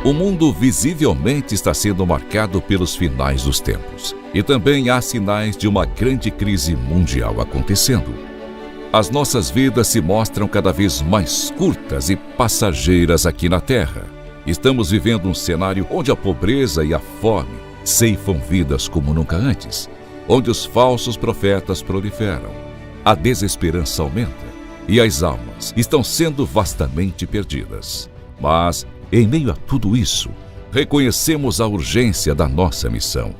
O mundo visivelmente está sendo marcado pelos finais dos tempos. E também há sinais de uma grande crise mundial acontecendo. As nossas vidas se mostram cada vez mais curtas e passageiras aqui na Terra. Estamos vivendo um cenário onde a pobreza e a fome ceifam vidas como nunca antes, onde os falsos profetas proliferam, a desesperança aumenta e as almas estão sendo vastamente perdidas. Mas, em meio a tudo isso, reconhecemos a urgência da nossa missão.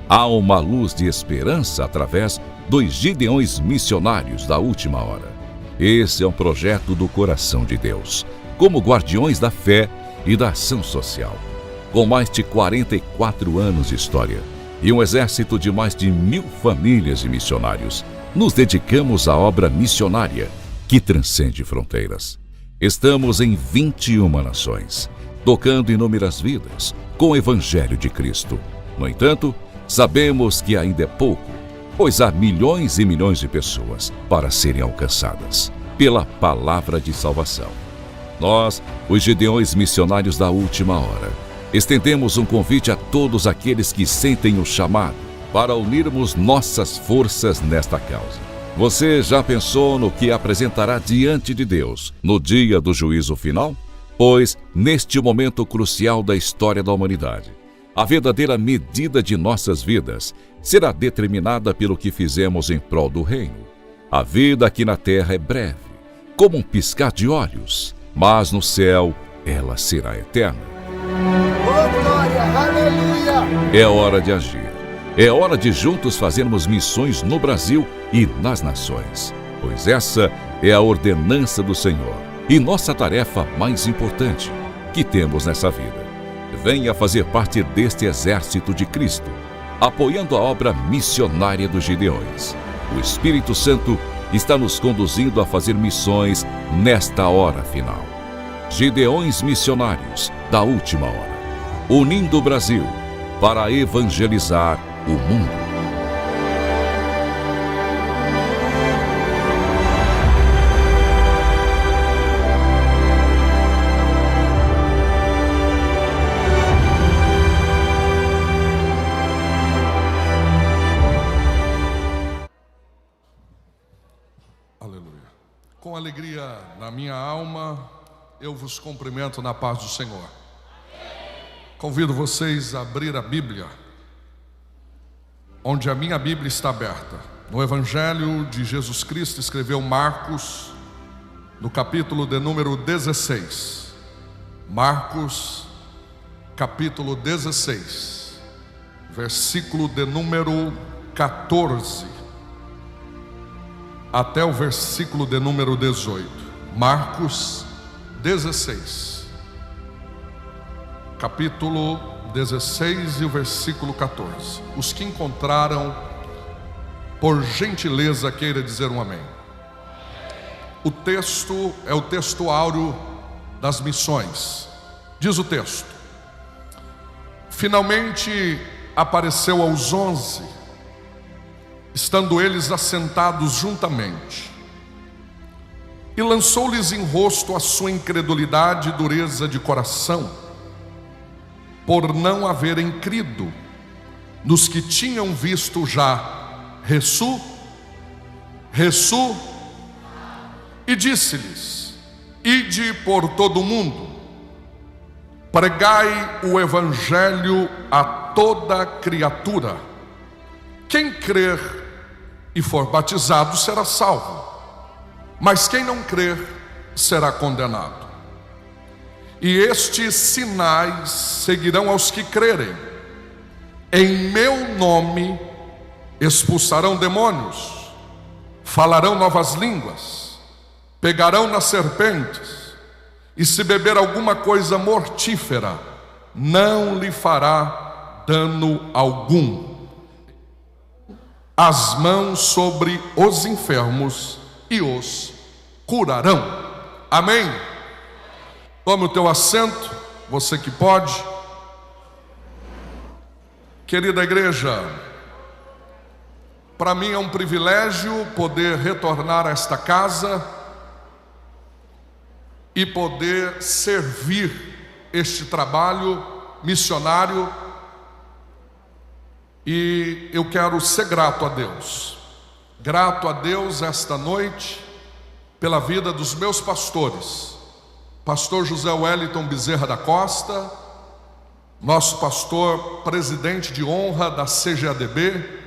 Há uma luz de esperança através dos Gideões missionários da última hora. Esse é um projeto do coração de Deus, como guardiões da fé e da ação social. Com mais de 44 anos de história e um exército de mais de 1000 famílias de missionários, nos dedicamos à obra missionária que transcende fronteiras. Estamos em 21 nações, tocando inúmeras vidas com o Evangelho de Cristo. No entanto, sabemos que ainda é pouco, pois há milhões e milhões de pessoas para serem alcançadas pela palavra de salvação. Nós, os Gideões missionários da última hora, estendemos um convite a todos aqueles que sentem o chamado para unirmos nossas forças nesta causa. Você já pensou no que apresentará diante de Deus no dia do juízo final? Pois, neste momento crucial da história da humanidade, a verdadeira medida de nossas vidas será determinada pelo que fizemos em prol do reino. A vida aqui na terra é breve, como um piscar de olhos, mas no céu ela será eterna. Oh, glória, aleluia! É hora de agir. É hora de juntos fazermos missões no Brasil e nas nações, pois essa é a ordenança do Senhor e nossa tarefa mais importante que temos nessa vida. Venha fazer parte deste exército de Cristo, apoiando a obra missionária dos Gideões. O Espírito Santo está nos conduzindo a fazer missões nesta hora final. Gideões missionários da última hora, unindo o Brasil para evangelizar o mundo. Aleluia. Com alegria na minha alma, eu vos cumprimento na paz do Senhor. Convido vocês a abrir a Bíblia, onde a minha Bíblia está aberta. No Evangelho de Jesus Cristo, escreveu Marcos, no capítulo de número 16. Marcos, capítulo 16, versículo de número 14, até o versículo de número 18. Marcos 16, capítulo 16 e o versículo 14. Os que encontraram, por gentileza, queira dizer um amém. O texto é o texto áureo das missões. Diz o texto: finalmente apareceu aos 11, estando eles assentados juntamente, e lançou-lhes em rosto a sua incredulidade e dureza de coração, por não haverem crido nos que tinham visto já e disse-lhes: ide por todo o mundo, pregai o evangelho a toda criatura. Quem crer e for batizado será salvo, mas quem não crer será condenado. E estes sinais seguirão aos que crerem: em meu nome expulsarão demônios, falarão novas línguas, pegarão nas serpentes, e se beber alguma coisa mortífera, não lhe fará dano algum. As mãos sobre os enfermos e os curarão. Amém? Tome o teu assento, você que pode. Querida igreja, para mim é um privilégio poder retornar a esta casa e poder servir este trabalho missionário, e eu quero ser grato a Deus. Grato a Deus esta noite pela vida dos meus pastores, pastor José Wellington Bezerra da Costa, nosso pastor presidente de honra da CGADB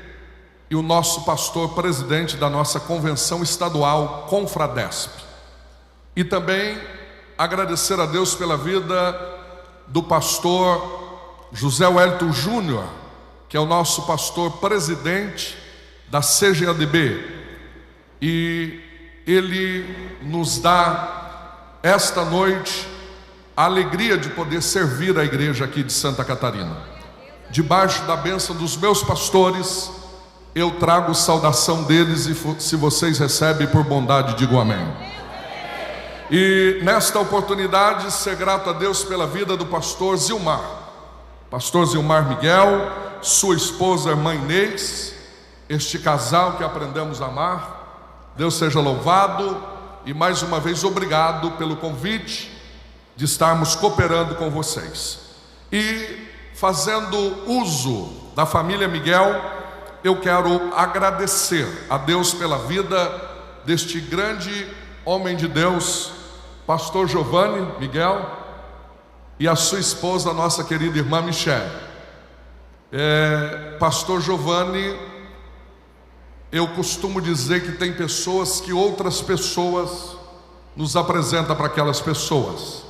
e o nosso pastor presidente da nossa convenção estadual Confradesp. E também agradecer a Deus pela vida do pastor José Wellington Júnior, que é o nosso pastor presidente da CGADB, e ele nos dá esta noite a alegria de poder servir a igreja aqui de Santa Catarina. Debaixo da bênção dos meus pastores, eu trago saudação deles, e se vocês recebem por bondade, digam amém. E nesta oportunidade, ser grato a Deus pela vida do pastor Zilmar Miguel, sua esposa, irmã Inês, este casal que aprendemos a amar. Deus seja louvado, e mais uma vez obrigado pelo convite de estarmos cooperando com vocês. E fazendo uso da família Miguel, eu quero agradecer a Deus pela vida deste grande homem de Deus, pastor Giovanni Miguel, e a sua esposa, nossa querida irmã Michele. Pastor Giovanni, eu costumo dizer que tem pessoas que outras pessoas nos apresentam para aquelas pessoas,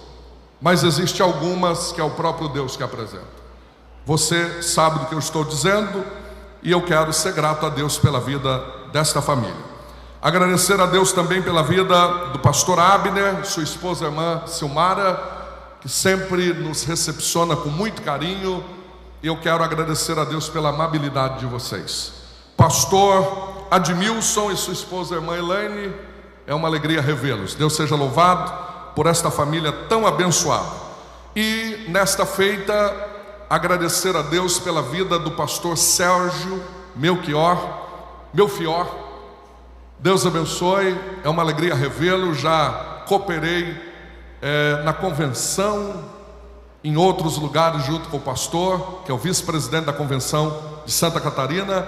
mas existe algumas que é o próprio Deus que apresenta. Você sabe do que eu estou dizendo, e eu quero ser grato a Deus pela vida desta família. Agradecer a Deus também pela vida do pastor Abner, sua esposa, irmã Silmara, que sempre nos recepciona com muito carinho, e eu quero agradecer a Deus pela amabilidade de vocês. Pastor Admilson e sua esposa, irmã Elaine, é uma alegria revê-los. Deus seja louvado por esta família tão abençoada. E nesta feita, agradecer a Deus pela vida do pastor Sérgio Melchior. Deus abençoe, é uma alegria revê-lo. Já cooperei na convenção, em outros lugares junto com o pastor, que é o vice-presidente da convenção de Santa Catarina,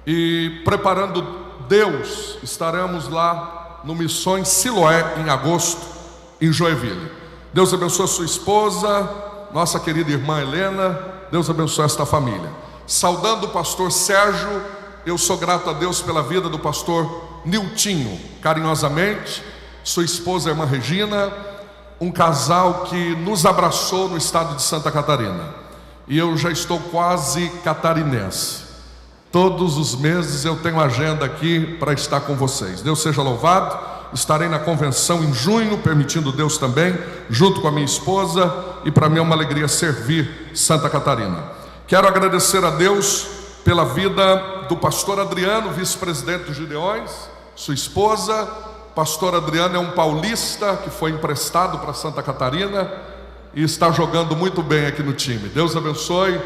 e preparando Deus, estaremos lá no Missões Siloé em agosto, em Joinville. Deus abençoe a sua esposa, nossa querida irmã Helena. Deus abençoe esta família. Saudando o pastor Sérgio, eu sou grato a Deus pela vida do pastor Niltinho, carinhosamente, sua esposa, a irmã Regina, um casal que nos abraçou no estado de Santa Catarina. E eu já estou quase catarinense. Todos os meses eu tenho agenda aqui para estar com vocês. Deus seja louvado. Estarei na convenção em junho, permitindo Deus também, junto com a minha esposa, e para mim é uma alegria servir Santa Catarina. Quero agradecer a Deus pela vida do pastor Adriano, vice-presidente dos Gideões, sua esposa. Pastor Adriano é um paulista que foi emprestado para Santa Catarina e está jogando muito bem aqui no time. Deus abençoe,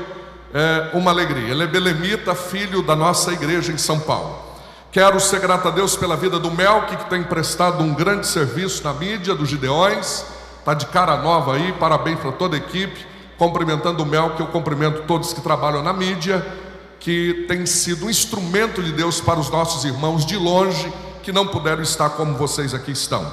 é uma alegria. Ele é belemita, filho da nossa igreja em São Paulo. Quero ser grato a Deus pela vida do Melk, que tem prestado um grande serviço na mídia dos Gideões. Está de cara nova aí, parabéns para toda a equipe. Cumprimentando o Melk, eu cumprimento todos que trabalham na mídia, que tem sido um instrumento de Deus para os nossos irmãos de longe, que não puderam estar como vocês aqui estão.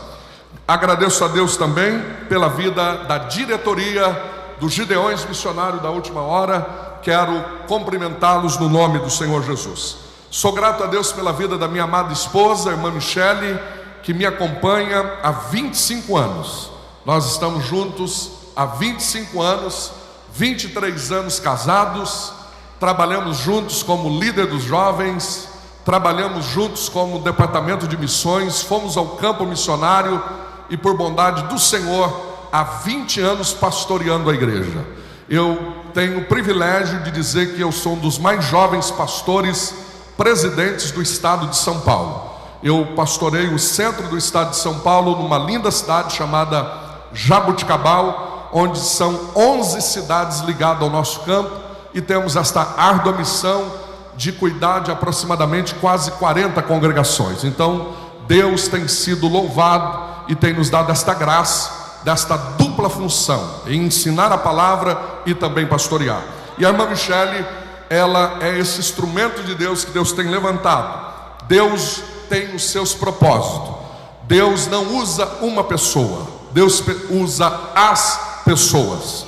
Agradeço a Deus também pela vida da diretoria dos Gideões Missionários da Última Hora. Quero cumprimentá-los no nome do Senhor Jesus. Sou grato a Deus pela vida da minha amada esposa, a irmã Michele, que me acompanha há 25 anos. Nós estamos juntos há 25 anos, 23 anos casados, trabalhamos juntos como líder dos jovens, trabalhamos juntos como departamento de missões, fomos ao campo missionário e, por bondade do Senhor, há 20 anos pastoreando a igreja. Eu tenho o privilégio de dizer que eu sou um dos mais jovens pastores presidentes do estado de São Paulo. Eu pastorei o centro do estado de São Paulo, numa linda cidade chamada Jaboticabal, onde são 11 cidades ligadas ao nosso campo, e temos esta árdua missão de cuidar de aproximadamente quase 40 congregações. Então Deus tem sido louvado e tem nos dado esta graça, desta dupla dupla função, em ensinar a palavra e também pastorear. E a irmã Michele, ela é esse instrumento de Deus que Deus tem levantado. Deus tem os seus propósitos. Deus não usa uma pessoa, Deus usa as pessoas.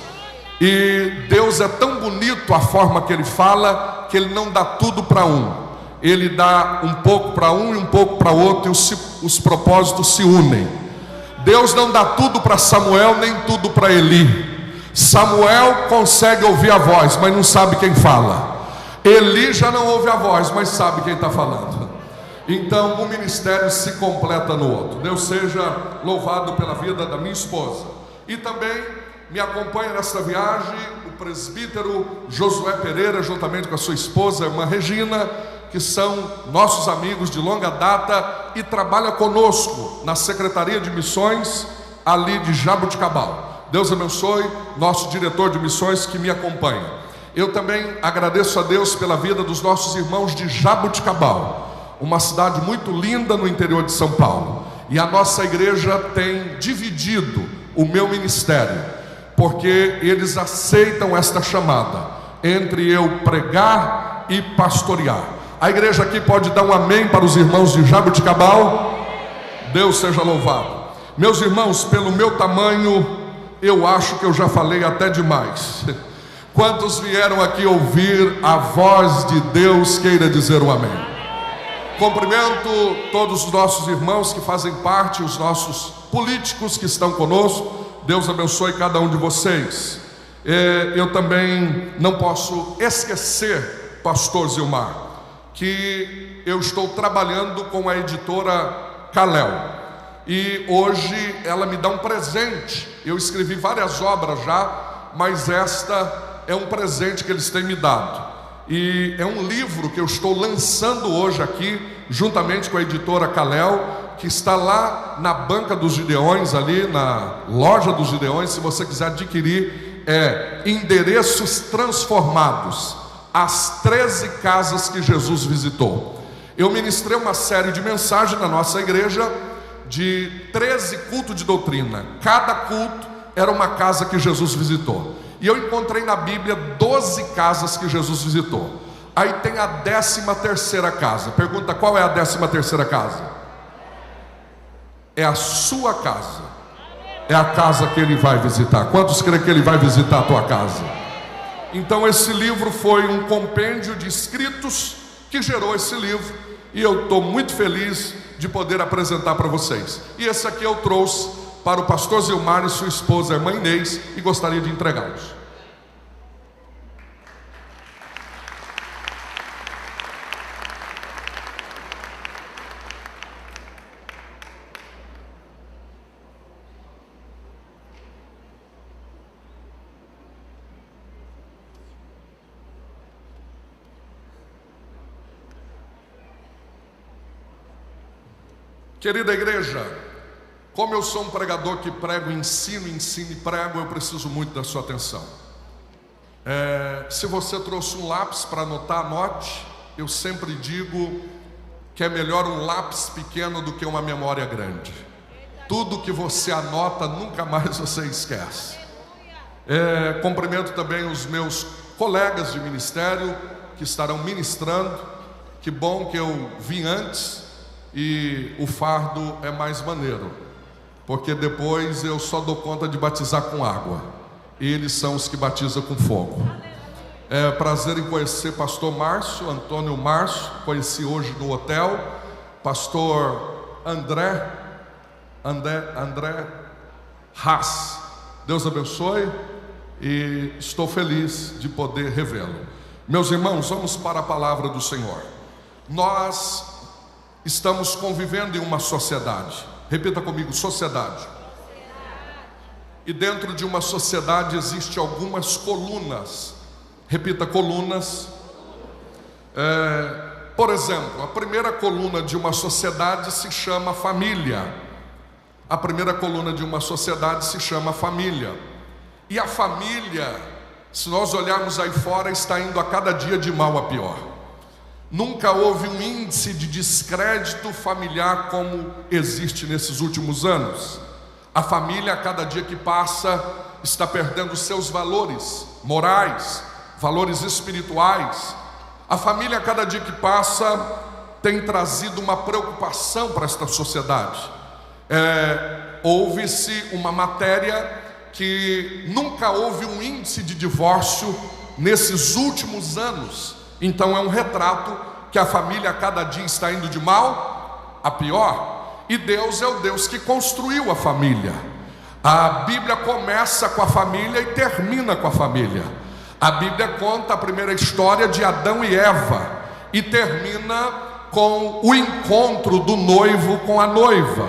E Deus é tão bonito a forma que Ele fala, que Ele não dá tudo para um. Ele dá um pouco para um e um pouco para outro, e os propósitos se unem. Deus não dá tudo para Samuel, nem tudo para Eli. Samuel consegue ouvir a voz, mas não sabe quem fala. Eli já não ouve a voz, mas sabe quem está falando. Então o ministério se completa no outro. Deus seja louvado pela vida da minha esposa. E também me acompanha nesta viagem o presbítero Josué Pereira, juntamente com a sua esposa, a irmã Regina, que são nossos amigos de longa data e trabalha conosco na Secretaria de Missões ali de Jaboticabal. Deus abençoe nosso diretor de missões que me acompanha. Eu também agradeço a Deus pela vida dos nossos irmãos de Jaboticabal, uma cidade muito linda no interior de São Paulo. E a nossa igreja tem dividido o meu ministério, porque eles aceitam esta chamada entre eu pregar e pastorear. A igreja aqui pode dar um amém para os irmãos de Jaboticabal? Deus seja louvado. Meus irmãos, pelo meu tamanho, eu acho que eu já falei até demais. Quantos vieram aqui ouvir a voz de Deus, queira dizer um amém? Cumprimento todos os nossos irmãos que fazem parte, os nossos políticos que estão conosco. Deus abençoe cada um de vocês. Eu também não posso esquecer, pastor Zilmar, que eu estou trabalhando com a editora Kalel. E hoje ela me dá um presente. Eu escrevi várias obras já, mas esta é um presente que eles têm me dado. E é um livro que eu estou lançando hoje aqui, juntamente com a editora Kalel, que está lá na Banca dos Gideões, ali na loja dos Gideões. Se você quiser adquirir, é Endereços Transformados, as 13 casas que Jesus visitou. Eu ministrei uma série de mensagens na nossa igreja de 13 cultos de doutrina. Cada culto era uma casa que Jesus visitou. E eu encontrei na Bíblia 12 casas que Jesus visitou. Aí tem a 13ª casa. Pergunta: qual é a 13ª casa? É a sua casa. É a casa que Ele vai visitar. Quantos creem que Ele vai visitar a tua casa? Então esse livro foi um compêndio de escritos que gerou esse livro, e eu estou muito feliz de poder apresentar para vocês. E esse aqui eu trouxe para o pastor Zilmar e sua esposa, a irmã Inês, e gostaria de entregá-los. Querida igreja, como eu sou um pregador que prego, ensino e prego, eu preciso muito da sua atenção. Se você trouxe um lápis para anotar, anote. Eu sempre digo que é melhor um lápis pequeno do que uma memória grande. Tudo que você anota, nunca mais você esquece. Cumprimento também os meus colegas de ministério que estarão ministrando. Que bom que eu vim antes. E o fardo é mais maneiro, porque depois eu só dou conta de batizar com água. Eles são os que batizam com fogo. É prazer em conhecer pastor Márcio, Antônio Márcio. Conheci hoje no hotel. Pastor André Haas. Deus abençoe. E estou feliz de poder revê-lo. Meus irmãos, vamos para a palavra do Senhor. Nós estamos convivendo em uma sociedade. Repita comigo: sociedade. E dentro de uma sociedade existem algumas colunas. Repita: colunas. Por exemplo, a primeira coluna de uma sociedade se chama família. A primeira coluna de uma sociedade se chama família. E a família, se nós olharmos aí fora, está indo a cada dia de mal a pior. Nunca houve um índice de descrédito familiar como existe nesses últimos anos. A família, a cada dia que passa, está perdendo seus valores morais, valores espirituais. A família, a cada dia que passa, tem trazido uma preocupação para esta sociedade. Houve-se uma matéria que nunca houve um índice de divórcio nesses últimos anos. Então é um retrato que a família a cada dia está indo de mal a pior. E Deus é o Deus que construiu a família. A Bíblia começa com a família e termina com a família. A Bíblia conta a primeira história de Adão e Eva e termina com o encontro do noivo com a noiva.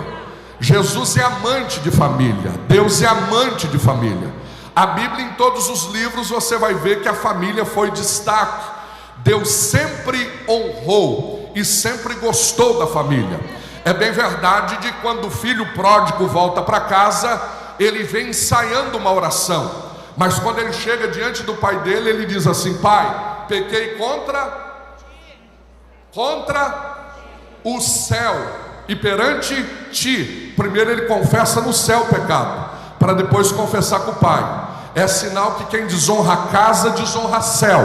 Jesus é amante de família, Deus é amante de família. A Bíblia, em todos os livros, você vai ver que a família foi destaque. Deus sempre honrou e sempre gostou da família. É bem verdade de quando o filho pródigo volta para casa, ele vem ensaiando uma oração. Mas quando ele chega diante do pai dele, ele diz assim: pai, pequei contra o céu e perante ti. Primeiro ele confessa no céu o pecado, para depois confessar com o pai. É sinal que quem desonra a casa, desonra céu.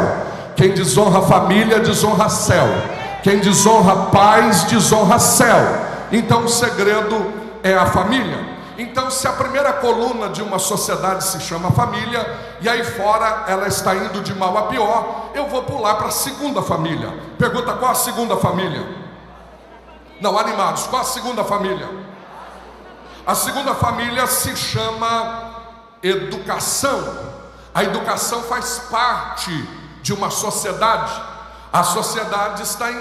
Quem desonra a família, desonra céu. Quem desonra pais, desonra céu. Então o segredo é a família. Então, se a primeira coluna de uma sociedade se chama família, e aí fora ela está indo de mal a pior, eu vou pular para a segunda família. Pergunta: qual a segunda família? Não, animados, qual a segunda família? A segunda família se chama educação. A educação faz parte de uma sociedade. A sociedade está em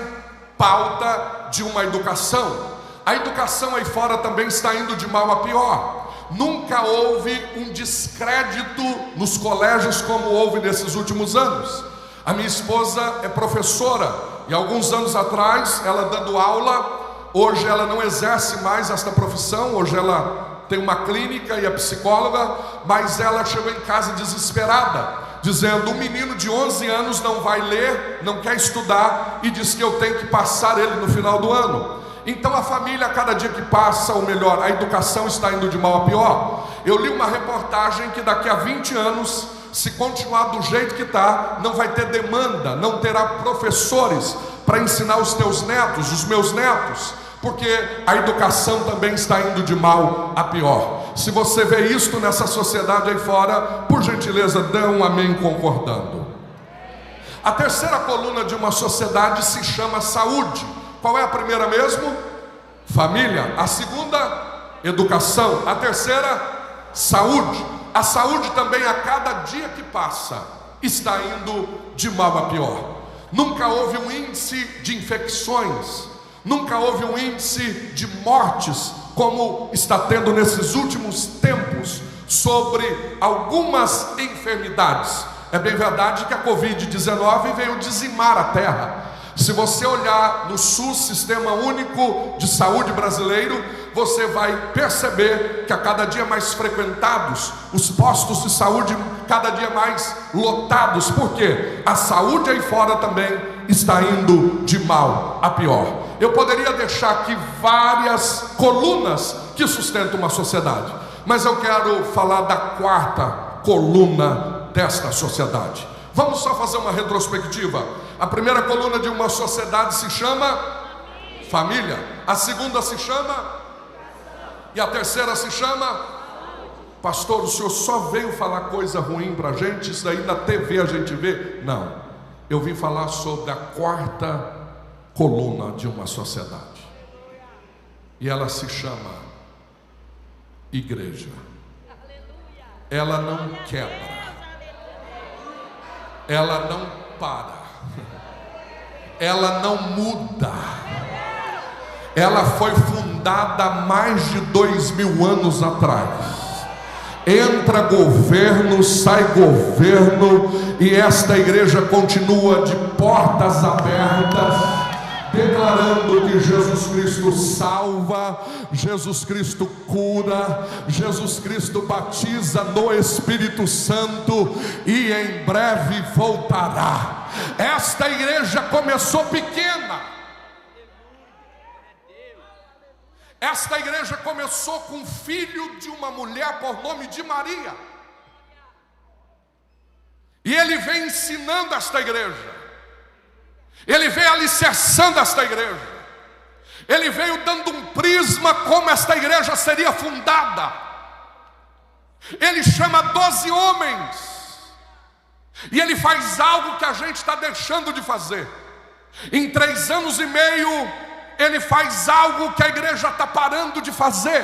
pauta de uma educação. A educação aí fora também está indo de mal a pior. Nunca houve um descrédito nos colégios como houve nesses últimos anos. A minha esposa é professora e alguns anos atrás, ela dando aula, hoje ela não exerce mais esta profissão, hoje ela tem uma clínica e é psicóloga, mas ela chegou em casa desesperada, dizendo: um menino de 11 anos não vai ler, não quer estudar e diz que eu tenho que passar ele no final do ano. Então a família, a cada dia que passa, ou melhor, a educação está indo de mal a pior. Eu li uma reportagem que daqui a 20 anos, se continuar do jeito que está, não vai ter demanda, não terá professores para ensinar os teus netos, os meus netos, porque a educação também está indo de mal a pior. Se você vê isto nessa sociedade aí fora, por gentileza, dê um amém concordando. A terceira coluna de uma sociedade se chama saúde. Qual é a primeira mesmo? Família. A segunda, educação. A terceira, saúde. A saúde também, a cada dia que passa, está indo de mal a pior. Nunca houve um índice de infecções, nunca houve um índice de mortes como está tendo nesses últimos tempos sobre algumas enfermidades. É bem verdade que a Covid-19 veio dizimar a terra. Se você olhar no SUS, Sistema Único de Saúde brasileiro, você vai perceber que a cada dia mais frequentados, os postos de saúde cada dia mais lotados. Por quê? A saúde aí fora também está indo de mal a pior. Eu poderia deixar aqui várias colunas que sustentam uma sociedade, mas eu quero falar da quarta coluna desta sociedade. Vamos só fazer uma retrospectiva. A primeira coluna de uma sociedade se chama família. A segunda se chama, e a terceira se chama. Pastor, o senhor só veio falar coisa ruim para a gente? Isso daí na TV a gente vê? Não, eu vim falar sobre a quarta coluna de uma sociedade, e ela se chama igreja. Ela não quebra, ela não para, ela não muda. Ela foi fundada há mais de 2000 anos atrás. Entra governo, sai governo, e esta igreja continua de portas abertas, declarando que Jesus Cristo salva, Jesus Cristo cura, Jesus Cristo batiza no Espírito Santo e em breve voltará. Esta igreja começou pequena, Esta igreja começou com um filho de uma mulher por nome de Maria. E ele vem ensinando esta igreja. Ele veio alicerçando esta igreja. Ele veio dando um prisma como esta igreja seria fundada. Ele chama 12 homens. E ele faz algo que a gente está deixando de fazer. Em 3 anos e meio, ele faz algo que a igreja está parando de fazer.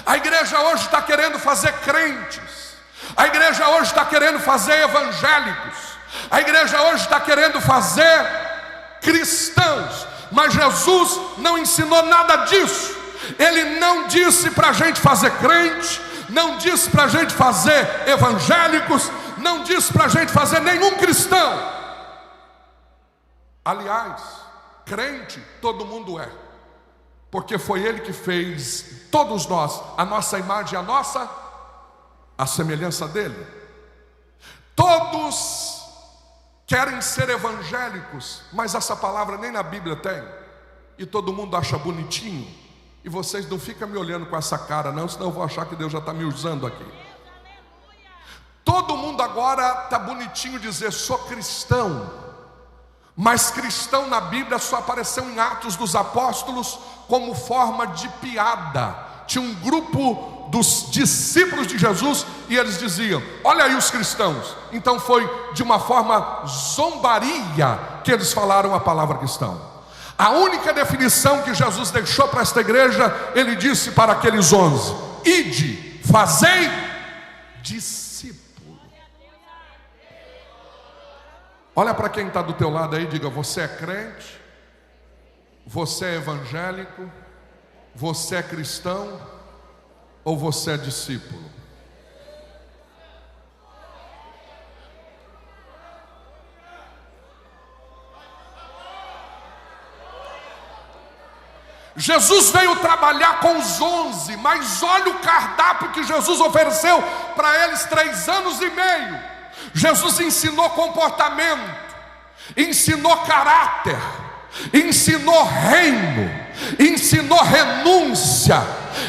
A igreja hoje está querendo fazer crentes. A igreja hoje está querendo fazer evangélicos. A igreja hoje está querendo fazer cristãos. Mas Jesus não ensinou nada disso. Ele não disse para a gente fazer crente, não disse para a gente fazer evangélicos, não disse para a gente fazer nenhum cristão. Aliás, crente todo mundo é, porque foi Ele que fez todos nós, a nossa imagem, a semelhança dEle. Todos querem ser evangélicos, mas essa palavra nem na Bíblia tem, e todo mundo acha bonitinho, e vocês não ficam me olhando com essa cara não, senão eu vou achar que Deus já está me usando aqui. Todo mundo agora está bonitinho dizer sou cristão, mas cristão na Bíblia só apareceu em Atos dos Apóstolos como forma de piada. Tinha um grupo dos discípulos de Jesus e eles diziam: olha aí os cristãos. Então foi de uma forma zombaria que eles falaram a palavra cristão. A única definição que Jesus deixou para esta igreja, ele disse para aqueles 11: ide, fazei discípulos. Olha para quem está do teu lado aí, diga: você é crente, você é evangélico, você é cristão ou você é discípulo? Jesus veio trabalhar com os 11, mas olha o cardápio que Jesus ofereceu para eles 3 anos e meio. Jesus ensinou comportamento, ensinou caráter, ensinou reino, ensinou renúncia,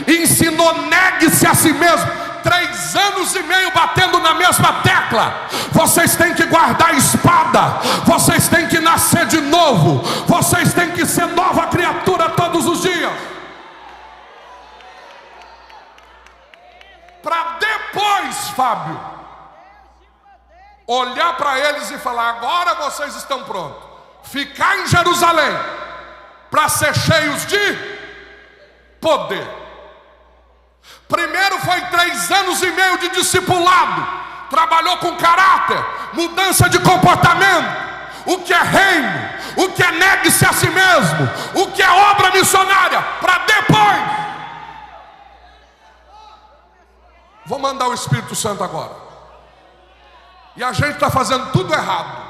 ensinou negue-se a si mesmo. 3 anos e meio batendo na mesma tecla. Vocês têm que guardar a espada, vocês têm que nascer de novo, vocês têm que ser nova criatura todos os dias, para depois, Fábio, olhar para eles e falar: agora vocês estão prontos, ficar em Jerusalém para ser cheios de poder. Primeiro foi 3 anos e meio de discipulado, trabalhou com caráter, mudança de comportamento, o que é reino, o que é negue-se a si mesmo, o que é obra missionária, para depois. Vou mandar o Espírito Santo agora. E a gente está fazendo tudo errado.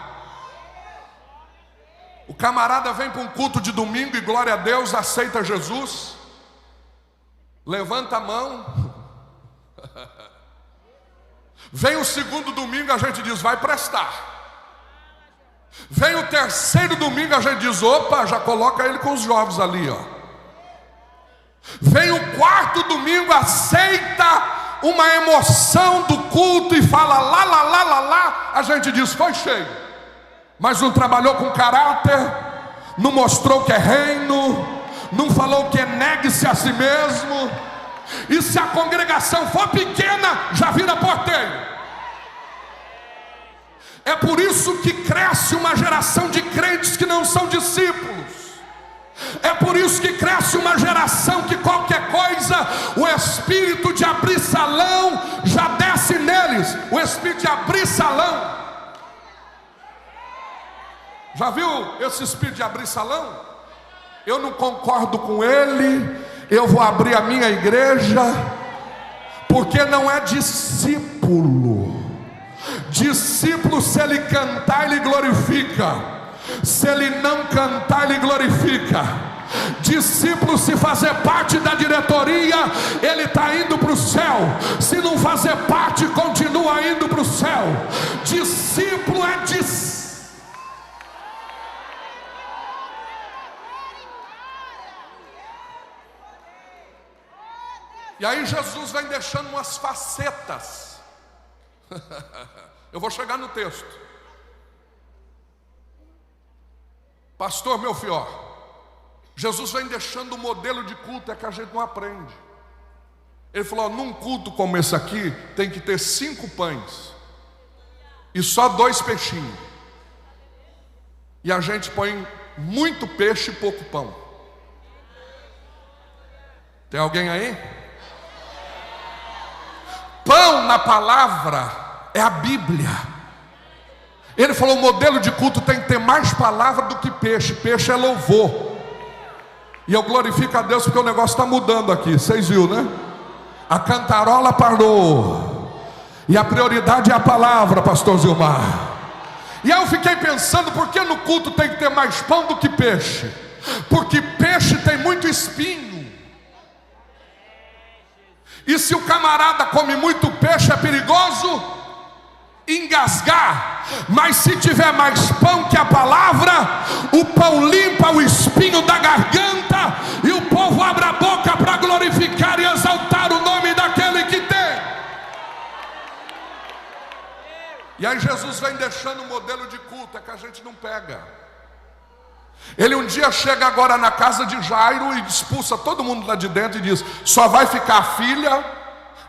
O camarada vem para um culto de domingo e glória a Deus, aceita Jesus, levanta a mão. Vem o segundo domingo, a gente diz: vai prestar. Vem o terceiro domingo, a gente diz: opa, já coloca ele com os jovens ali, ó. Vem o quarto domingo, aceita uma emoção do culto e fala lá, lá, lá, lá, lá. A gente diz: foi cheio, mas não trabalhou com caráter, não mostrou que é reino, não falou que é negue-se a si mesmo. E se a congregação for pequena, já vira porteiro. É por isso que cresce uma geração de crentes que não são discípulos. É por isso que cresce uma geração que qualquer coisa, o espírito de abrir salão já desce neles. O espírito de abrir salão. Já viu esse espírito de abrir salão? Eu não concordo com ele, eu vou abrir a minha igreja, porque não é discípulo. Discípulo, se ele cantar, ele glorifica. Se ele não cantar, ele glorifica. Discípulo, se fazer parte da diretoria, ele está indo para o céu. Se não fazer parte, continua indo para o céu. Discípulo é discípulo. E aí Jesus vem deixando umas facetas. Eu vou chegar no texto. Pastor Melfior, Jesus vem deixando um modelo de culto, é que a gente não aprende. Ele falou, num culto como esse aqui, tem que ter 5 pães e só 2 peixinhos. E a gente põe muito peixe e pouco pão. Tem alguém aí? Pão na palavra é a Bíblia. Ele falou, o modelo de culto tem que ter mais palavra do que peixe. Peixe é louvor. E eu glorifico a Deus porque o negócio está mudando aqui. Vocês viram, né? A cantarola parou. E a prioridade é a palavra, pastor Zilmar. E aí eu fiquei pensando, por que no culto tem que ter mais pão do que peixe? Porque peixe tem muito espinho. E se o camarada come muito peixe, é perigoso engasgar. Mas se tiver mais pão que a palavra, o pão limpa o espinho da garganta, e o povo abre a boca para glorificar e exaltar o nome daquele que tem. E aí Jesus vem deixando um modelo de culto, é que a gente não pega. Ele um dia chega agora na casa de Jairo e expulsa todo mundo lá de dentro e diz, só vai ficar a filha,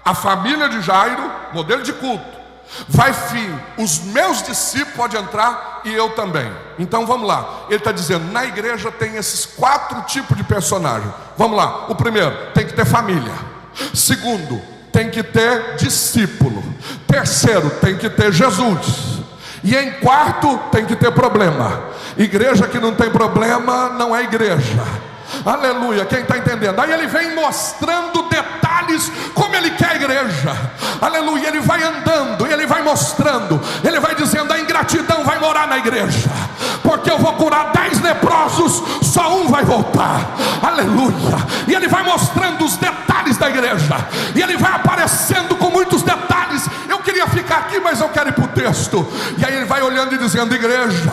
a família de Jairo, modelo de culto. Vai fim, os meus discípulos podem entrar e eu também. Então vamos lá, ele está dizendo, na igreja tem esses 4 tipos de personagem. Vamos lá, o primeiro, tem que ter família. Segundo, tem que ter discípulo. Terceiro, tem que ter Jesus. E em quarto, tem que ter problema. Igreja que não tem problema não é igreja. Aleluia, quem está entendendo? Aí ele vem mostrando detalhes como ele quer a igreja. Aleluia, ele vai andando, ele vai mostrando, ele vai dizendo, a ingratidão vai morar na igreja, porque eu vou curar 10 leprosos, só um vai voltar. Aleluia, e ele vai mostrando os detalhes da igreja, e ele vai aparecendo com muitos detalhes. Eu queria ficar aqui, mas eu quero ir para o texto. E aí ele vai olhando e dizendo, igreja,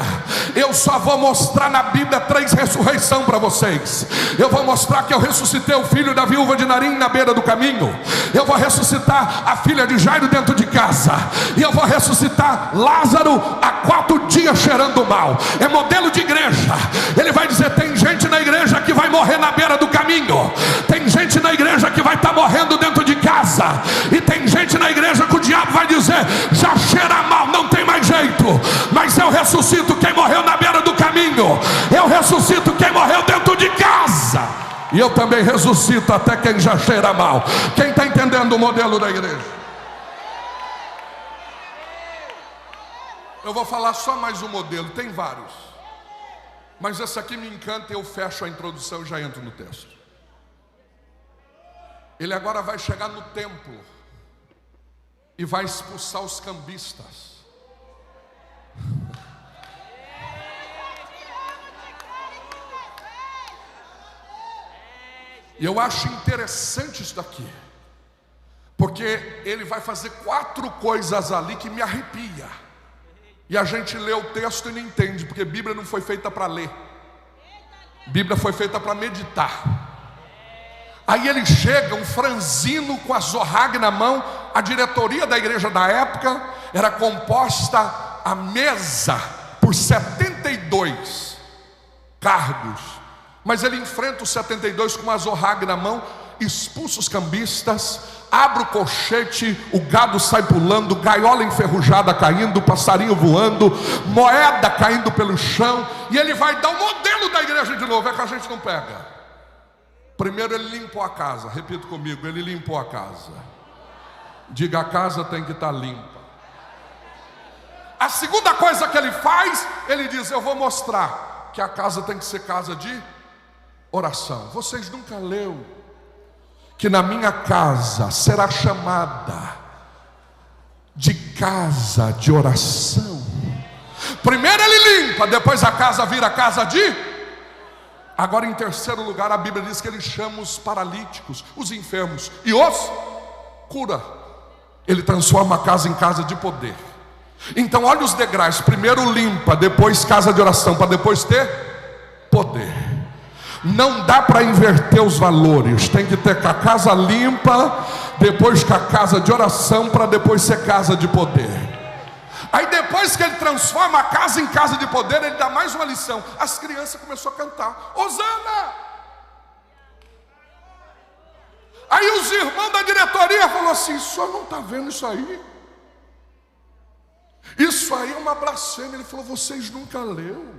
eu só vou mostrar na Bíblia 3 ressurreições para vocês. Eu vou mostrar que eu ressuscitei o filho da viúva de Narim na beira do caminho. Eu vou ressuscitar a filha de Jairo dentro de casa. E eu vou ressuscitar Lázaro há 4 dias cheirando mal. É modelo de igreja. Ele vai dizer, tem gente na igreja que vai morrer na beira do caminho. Tem gente na igreja que vai estar morrendo dentro de casa. E tem gente na igreja que o diabo vai dizer, já cheira mal, não tem mais jeito. Mas eu ressuscito quem morreu na beira do caminho. Eu ressuscito quem morreu dentro de casa. E eu também ressuscito até quem já cheira mal. Quem está entendendo o modelo da igreja? Eu vou falar só mais um modelo, tem vários, mas esse aqui me encanta e eu fecho a introdução e já entro no texto. Ele agora vai chegar no templo e vai expulsar os cambistas. E eu acho interessante isso daqui, porque ele vai fazer 4 coisas ali que me arrepia. E a gente lê o texto e não entende, porque Bíblia não foi feita para ler. Bíblia foi feita para meditar. Aí ele chega, um franzino com a zorrague na mão. A diretoria da igreja da época era composta à mesa por 72 cargos. Mas ele enfrenta os 72 com uma zorrague na mão, expulsa os cambistas, abre o colchete, o gado sai pulando, gaiola enferrujada caindo, passarinho voando, moeda caindo pelo chão. E ele vai dar o modelo da igreja de novo, é que a gente não pega. Primeiro ele limpou a casa, repita comigo, ele limpou a casa. Diga, a casa tem que estar limpa. A segunda coisa que ele faz, ele diz, eu vou mostrar que a casa tem que ser casa de oração. Vocês nunca leu que na minha casa será chamada de casa de oração? Primeiro ele limpa, depois a casa vira casa de... Agora em terceiro lugar a Bíblia diz que ele chama os paralíticos, os enfermos e os cura. Ele transforma a casa em casa de poder. Então olha os degraus, primeiro limpa, depois casa de oração, para depois ter poder. Não dá para inverter os valores. Tem que ter com a casa limpa, depois com a casa de oração, para depois ser casa de poder. Aí depois que ele transforma a casa em casa de poder, ele dá mais uma lição. As crianças começaram a cantar: Hosana! Aí os irmãos da diretoria falaram assim: o senhor não está vendo isso aí? Isso aí é uma blasfêmia. Ele falou: vocês nunca leu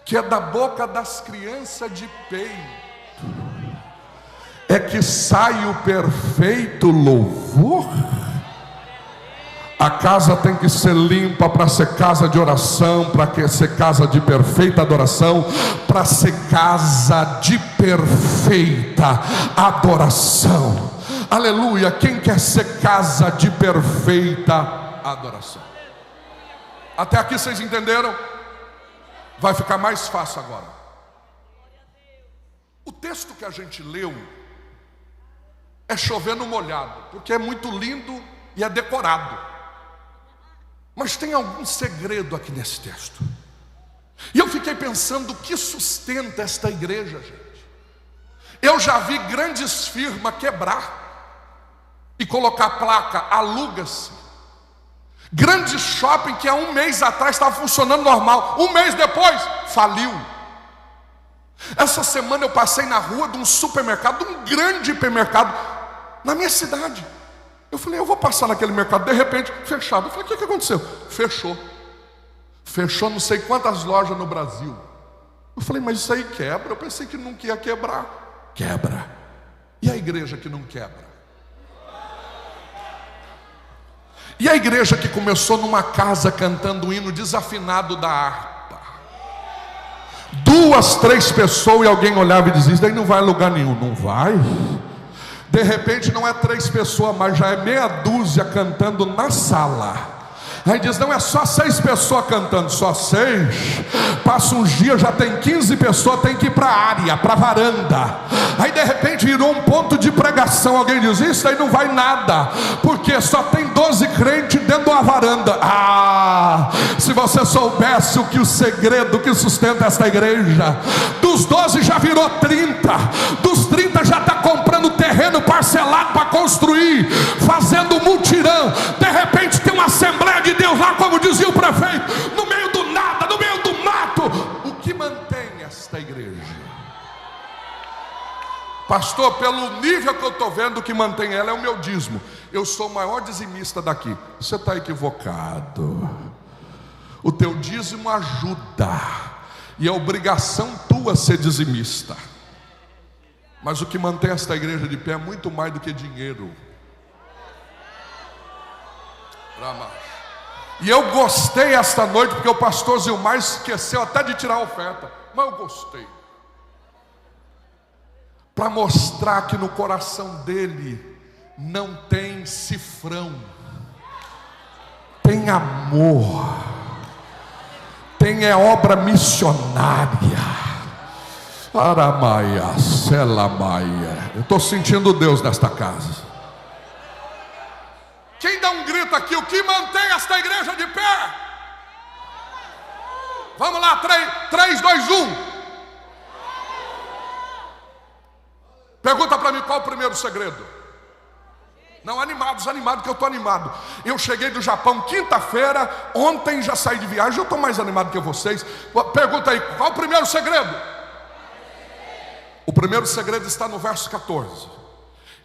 que é da boca das crianças de peito é que sai o perfeito louvor? A casa tem que ser limpa para ser casa de oração, para ser casa de perfeita adoração, para ser casa de perfeita adoração. Aleluia! Quem quer ser casa de perfeita adoração? Até aqui vocês entenderam? Vai ficar mais fácil agora. O texto que a gente leu é chover no molhado, porque é muito lindo e é decorado. Mas tem algum segredo aqui nesse texto. E eu fiquei pensando: o que sustenta esta igreja, gente? Eu já vi grandes firmas quebrar e colocar placa: aluga-se. Grande shopping que há um mês atrás estava funcionando normal, um mês depois faliu. Essa semana eu passei na rua de um supermercado, de um grande hipermercado na minha cidade. Eu falei: eu vou passar naquele mercado, de repente fechado. Eu falei: o que aconteceu? Fechou não sei quantas lojas no Brasil. Eu falei: mas isso aí quebra? Eu pensei que nunca ia quebrar. Quebra. E a igreja que não quebra? E a igreja que começou numa casa cantando um hino desafinado da harpa, 2, 3 pessoas, e alguém olhava e dizia: isso daí não vai a lugar nenhum. Não vai. De repente não é 3 pessoas, mas já é meia dúzia cantando na sala. Aí diz: não, é só 6 pessoas cantando. Só 6. Passa uns dias, já tem 15 pessoas, tem que ir para a área, para a varanda. Aí de repente virou um ponto de pregação. Alguém diz: isso aí não vai nada, porque só tem 12 crentes dentro de uma varanda. Ah, se você soubesse o segredo que sustenta esta igreja. Dos 12 já virou 30. Dos 30 já está comprando terreno parcelado para construir, fazendo mutirão. De repente tem uma Assembleia de Deus lá, como dizia o prefeito, no meio do nada, no meio do mato. O que mantém esta igreja? Pastor, pelo nível que eu estou vendo, o que mantém ela é o meu dízimo. Eu sou o maior dizimista daqui. Você está equivocado. O teu dízimo ajuda, e é obrigação tua ser dizimista. Mas o que mantém esta igreja de pé é muito mais do que dinheiro. E eu gostei esta noite, porque o pastor Zilmar esqueceu até de tirar a oferta, mas eu gostei, para mostrar que no coração dele não tem cifrão, tem amor, tem obra missionária. Aramaia, Selamaia. Eu estou sentindo Deus nesta casa. Quem dá um grito aqui? O que mantém esta igreja de pé? Vamos lá, 3, 2, 1. Pergunta para mim: qual o primeiro segredo? Não, animados, que eu estou animado. Eu cheguei do Japão quinta-feira, ontem já saí de viagem, eu estou mais animado que vocês. Pergunta aí: qual o primeiro segredo? O primeiro segredo está no verso 14.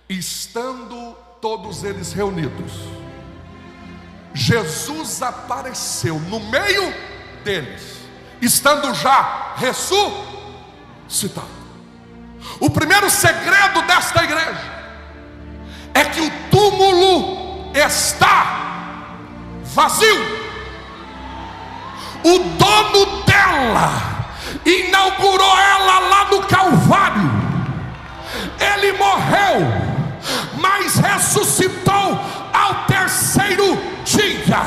Estando todos eles reunidos, Jesus apareceu no meio deles, estando já ressuscitado. O primeiro segredo desta igreja é que o túmulo está vazio. O dono dela inaugurou ela lá no Calvário. Ele morreu, mas ressuscitou ao terceiro dia.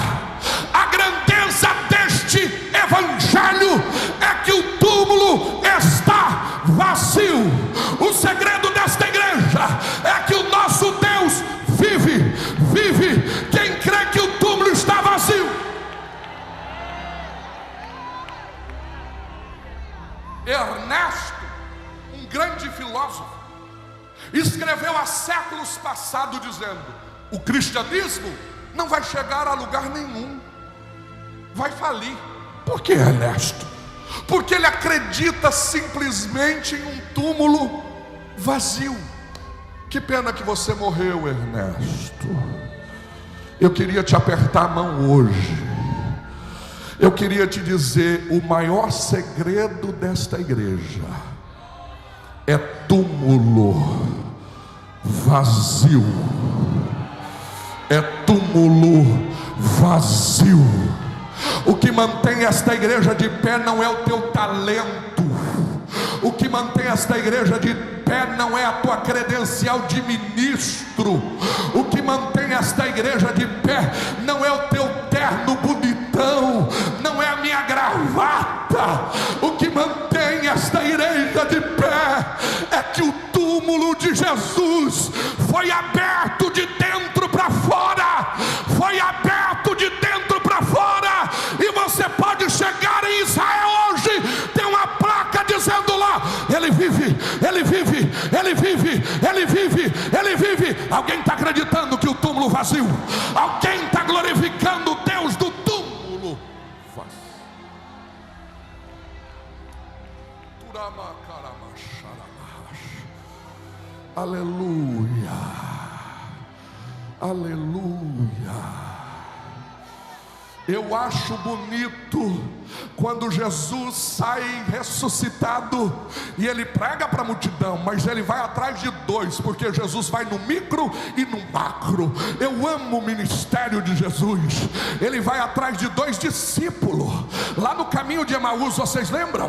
A grandeza deste evangelho é que o túmulo está vazio. O segredo desta igreja é que o nosso Deus vive. Quem crê que o túmulo está vazio? Ernesto passado dizendo: o cristianismo não vai chegar a lugar nenhum, vai falir. Por que, Ernesto? Porque ele acredita simplesmente em um túmulo vazio. Que pena que você morreu, Ernesto. Eu queria te apertar a mão hoje. Eu queria te dizer: o maior segredo desta igreja é túmulo vazio. É túmulo vazio. O que mantém esta igreja de pé não é o teu talento. O que mantém esta igreja de pé não é a tua credencial de ministro. O que mantém esta igreja de pé não é o teu terno bonitão, não é a minha gravata. O que mantém esta igreja de pé é que o túmulo de Jesus foi aberto de dentro para fora. Foi aberto de dentro para fora. E você pode chegar em Israel hoje, tem uma placa dizendo lá: ele vive, ele vive, ele vive, ele vive, ele vive. Alguém está acreditando que o túmulo vazio? Alguém está glorificando o Deus do túmulo vazio? Aleluia, aleluia. Eu acho bonito quando Jesus sai ressuscitado e ele prega para a multidão, mas ele vai atrás de dois, porque Jesus vai no micro e no macro. Eu amo o ministério de Jesus. Ele vai atrás de dois discípulos lá no caminho de Emaús, vocês lembram?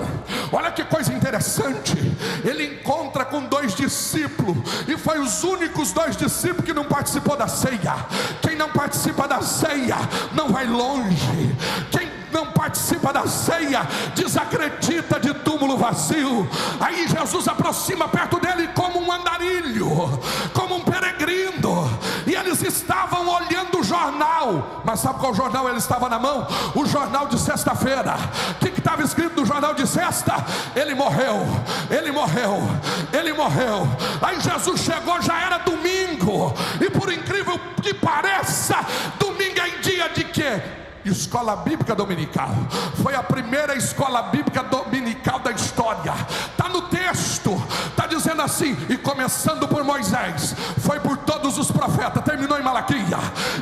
Olha que coisa interessante. Ele encontra com dois discípulos, e foi os únicos dois discípulos que não participou da ceia. Quem não participa da ceia não vai longe. Quem não participa da ceia desacredita de túmulo vazio. Aí Jesus aproxima perto dele como um andarilho, como um peregrino, e eles estavam olhando o jornal. Mas sabe qual jornal ele estava na mão? O jornal de sexta-feira. O que estava escrito no jornal de sexta? Ele morreu, ele morreu, ele morreu. Aí Jesus chegou, já era domingo, e por incrível que pareça, domingo é em dia de quê? Escola Bíblica Dominical. Foi a primeira escola bíblica dominical da história. Está no texto, está dizendo assim: e começando por Moisés, foi por todos os profetas, terminou em Malaquias.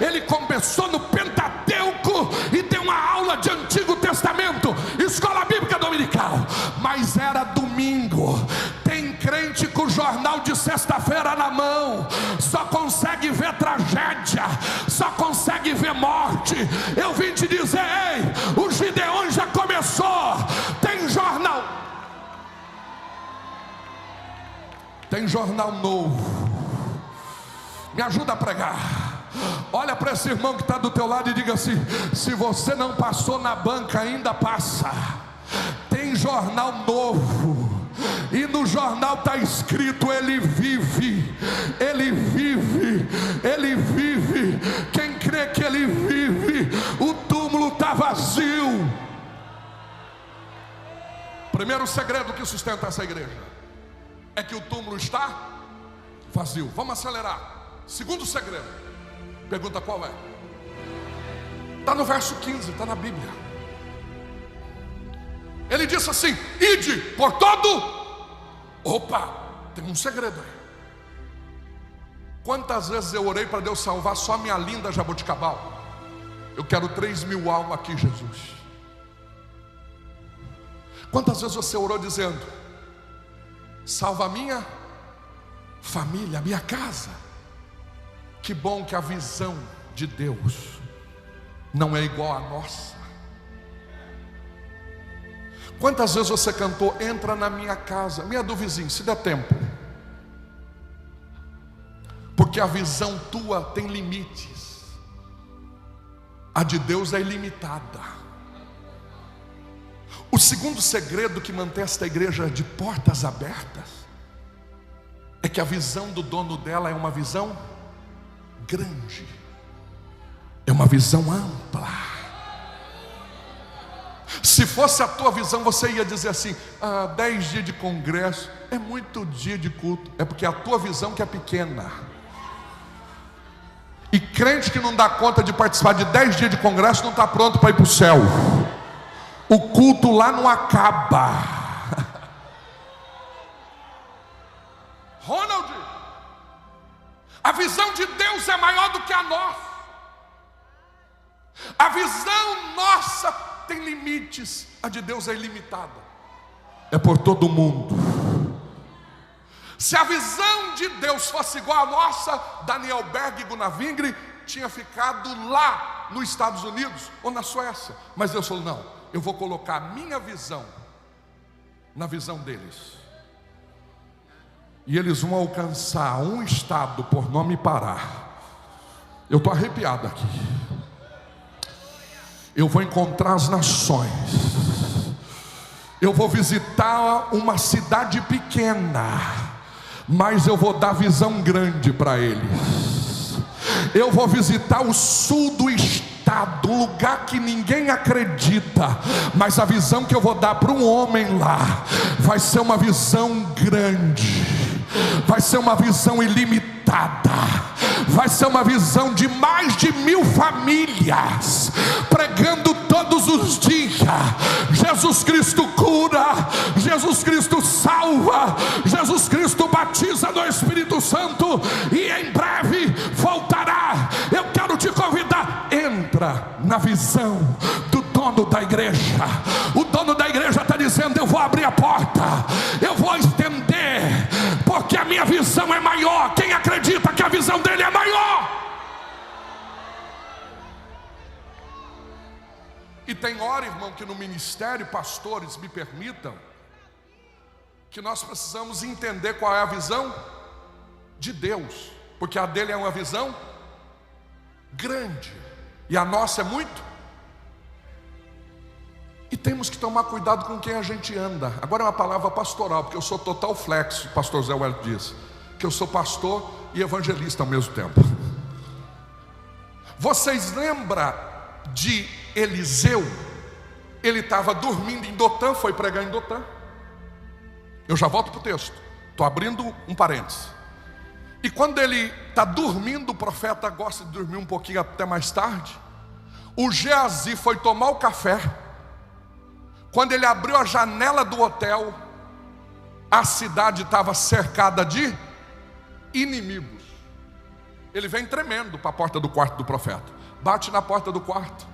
Ele começou no Pentateuco e tem uma aula de Antigo Testamento. Escola Bíblica Dominical. Mas era domingo. Tem crente com o jornal de sexta-feira na mão, só consegue ver tragédia, só consegue ver morte. Eu vim te dizer: ei, o Gideon já começou. Tem jornal, tem jornal novo. Me ajuda a pregar. Olha para esse irmão que está do teu lado e diga assim: se você não passou na banca, ainda passa. Tem jornal novo, e no jornal está escrito: ele vive, ele vive, ele vive. Quem crê que ele vive, o túmulo está vazio. Primeiro segredo que sustenta essa igreja é que o túmulo está vazio. Vamos acelerar. Segundo segredo, pergunta qual é? Está no verso 15, está na Bíblia. Ele disse assim: ide por todo. Opa, tem um segredo aí. Quantas vezes eu orei para Deus salvar só minha linda Jaboticabal? Eu quero 3.000 almas aqui, Jesus. Quantas vezes você orou dizendo: salva a minha família, a minha casa? Que bom que a visão de Deus não é igual à nossa. Quantas vezes você cantou: entra na minha casa, minha do vizinho, se der tempo? Porque a visão tua tem limites, a de Deus é ilimitada. O segundo segredo que mantém esta igreja de portas abertas é que a visão do dono dela é uma visão grande, é uma visão ampla. Se fosse a tua visão, você ia dizer assim: 10 dias de congresso é muito dia de culto. É porque a tua visão que é pequena. E crente que não dá conta de participar de 10 dias de congresso não está pronto para ir para o céu. O culto lá não acaba. Ronald, a visão de Deus é maior do que a nossa. A visão nossa tem limites, a de Deus é ilimitada. É por todo mundo. Se a visão de Deus fosse igual à nossa, Daniel Berg e Gunnar Wingre tinha ficado lá nos Estados Unidos ou na Suécia. Mas Deus falou: não, eu vou colocar a minha visão na visão deles. E eles vão alcançar um estado por nome Pará. Eu estou arrepiado aqui. Eu vou encontrar as nações. Eu vou visitar uma cidade pequena, mas eu vou dar visão grande para eles. Eu vou visitar o sul do estado, um lugar que ninguém acredita, mas a visão que eu vou dar para um homem lá vai ser uma visão grande, vai ser uma visão ilimitada, vai ser uma visão de mais de 1000 famílias, pregando todos os dias. Jesus Cristo cura, Jesus Cristo salva, Jesus Cristo batiza no Espírito Santo, e em breve voltará. Eu quero te convidar, entra na visão do dono da igreja. O dono da igreja está dizendo: eu vou abrir a porta, eu vou estender, porque a minha visão é maior. Quem acredita que a visão dele é maior? E tem hora, irmão, que no ministério, pastores, me permitam, que nós precisamos entender qual é a visão de Deus, porque a dele é uma visão grande e a nossa é muito. E temos que tomar cuidado com quem a gente anda. Agora é uma palavra pastoral, porque eu sou total flexo. Pastor Zé Wellington diz que eu sou pastor e evangelista ao mesmo tempo. Vocês lembram de Eliseu? Ele estava dormindo em Dotã, foi pregar em Dotã. Eu já volto para o texto, estou abrindo um parênteses. E quando ele está dormindo, o profeta gosta de dormir um pouquinho até mais tarde. O Geazi foi tomar o café. Quando ele abriu a janela do hotel, a cidade estava cercada de inimigos. Ele vem tremendo para a porta do quarto do profeta. Bate na porta do quarto.